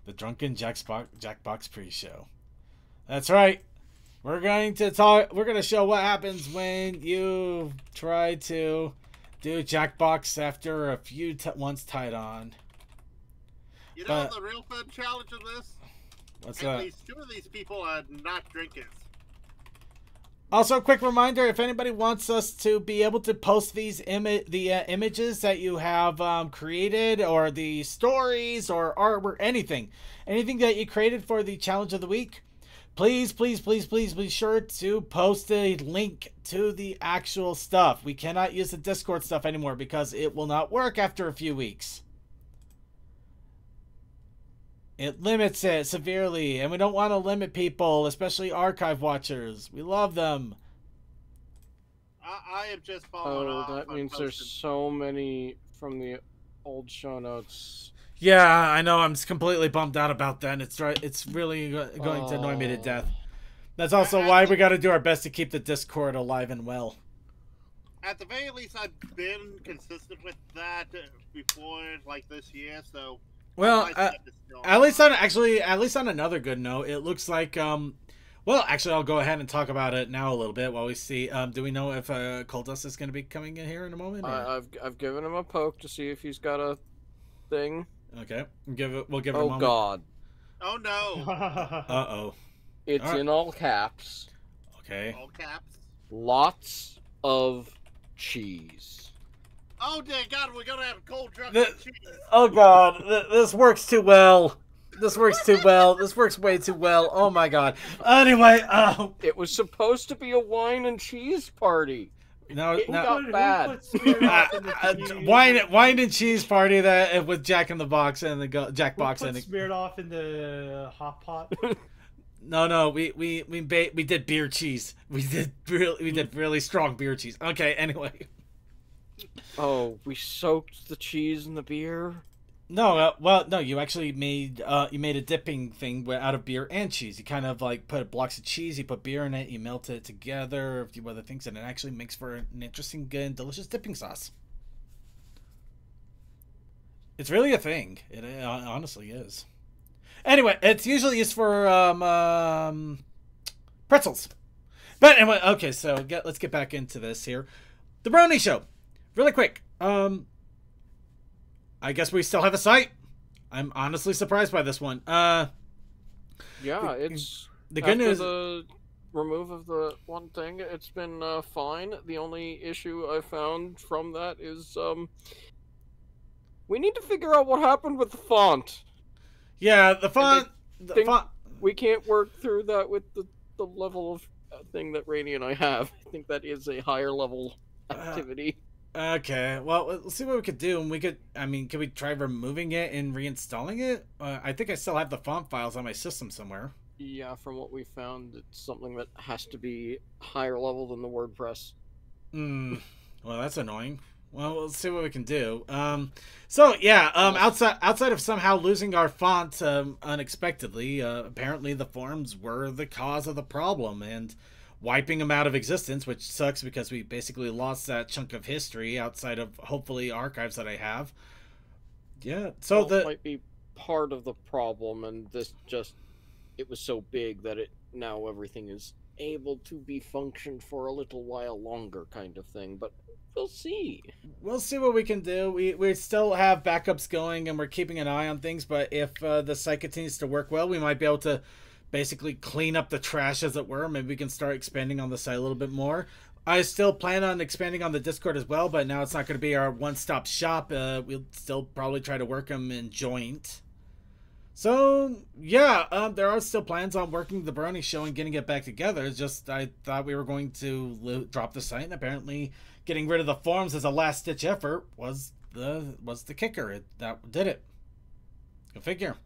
The Drunken Jackbox pre-show. That's right. We're going to show what happens when you try to do Jackbox after a few ones tied on. You know the real fun challenge of this? What's that? At least 2 of these people are not drinkers. Also, a quick reminder, if anybody wants us to be able to post these images that you have created, or the stories or artwork, anything that you created for the challenge of the week, please be sure to post a link to the actual stuff. We cannot use the Discord stuff anymore because it will not work after a few weeks. It limits it severely, and we don't want to limit people, especially archive watchers. We love them. I have just fallen off. Oh, that means there's so many from the old show notes. Yeah, I know. I'm completely bummed out about that. It's really going to annoy me to death. That's also why we got to do our best to keep the Discord alive and well. At the very least, I've been consistent with that before, like this year, so... Well, at least on another good note, it looks like well, actually, I'll go ahead and talk about it now a little bit while we see. Do we know if Coldust is going to be coming in here in a moment? I've given him a poke to see if he's got a thing. Okay, we'll give it a moment. Oh God! Oh no! Uh-oh! It's in all caps. Okay. All caps. Lots of cheese. Oh dear God, we're gonna have cold drunk cheese. Oh God, this works too well. This works too well. This works way too well. Oh my God. Anyway, it was supposed to be a wine and cheese party. No, it no. got bad. Wine and cheese party that with Jack in the Box and the Jack Box and smeared off in the hot pot. No, we did beer cheese. We did really strong beer cheese. Okay, anyway. Oh, we soaked the cheese in the beer. No, no. You actually made a dipping thing out of beer and cheese. You kind of like put blocks of cheese, you put beer in it, you melt it together, a few other things, and it actually makes for an interesting, good, and delicious dipping sauce. It's really a thing. It honestly is. Anyway, it's usually used for pretzels. But anyway, okay. So let's get back into this here. The Brony Show, really quick. I guess we still have a site. I'm honestly surprised by this one. Yeah, it's the good news. The remove of the one thing, it's been fine. The only issue I found from that is we need to figure out what happened with the font. Yeah, the font. We can't work through that with the level of thing that Rainy and I have. I think that is a higher level activity. Okay, well, let's see what we could do. And can we try removing it and reinstalling it? I think I still have the font files on my system somewhere. Yeah, from what we found, it's something that has to be higher level than the WordPress. Well, that's annoying. Well, let's see what we can do. Outside of somehow losing our font unexpectedly, apparently the forums were the cause of the problem, and wiping them out of existence, which sucks because we basically lost that chunk of history outside of hopefully archives that I have. Yeah, so that might be part of the problem, and it was so big that now everything is able to be functioned for a little while longer, kind of thing. But we'll see. We'll see what we can do. We still have backups going, and we're keeping an eye on things. But if the site continues to work well, we might be able to basically clean up the trash, as it were. Maybe we can start expanding on the site a little bit more. I still plan on expanding on the Discord as well, but now it's not going to be our one-stop shop. We'll still probably try to work them in joint. So, yeah, there are still plans on working the Brony Show and getting it back together. It's just I thought we were going to drop the site, and apparently getting rid of the forums as a last-ditch effort was the kicker. That did it. Go figure.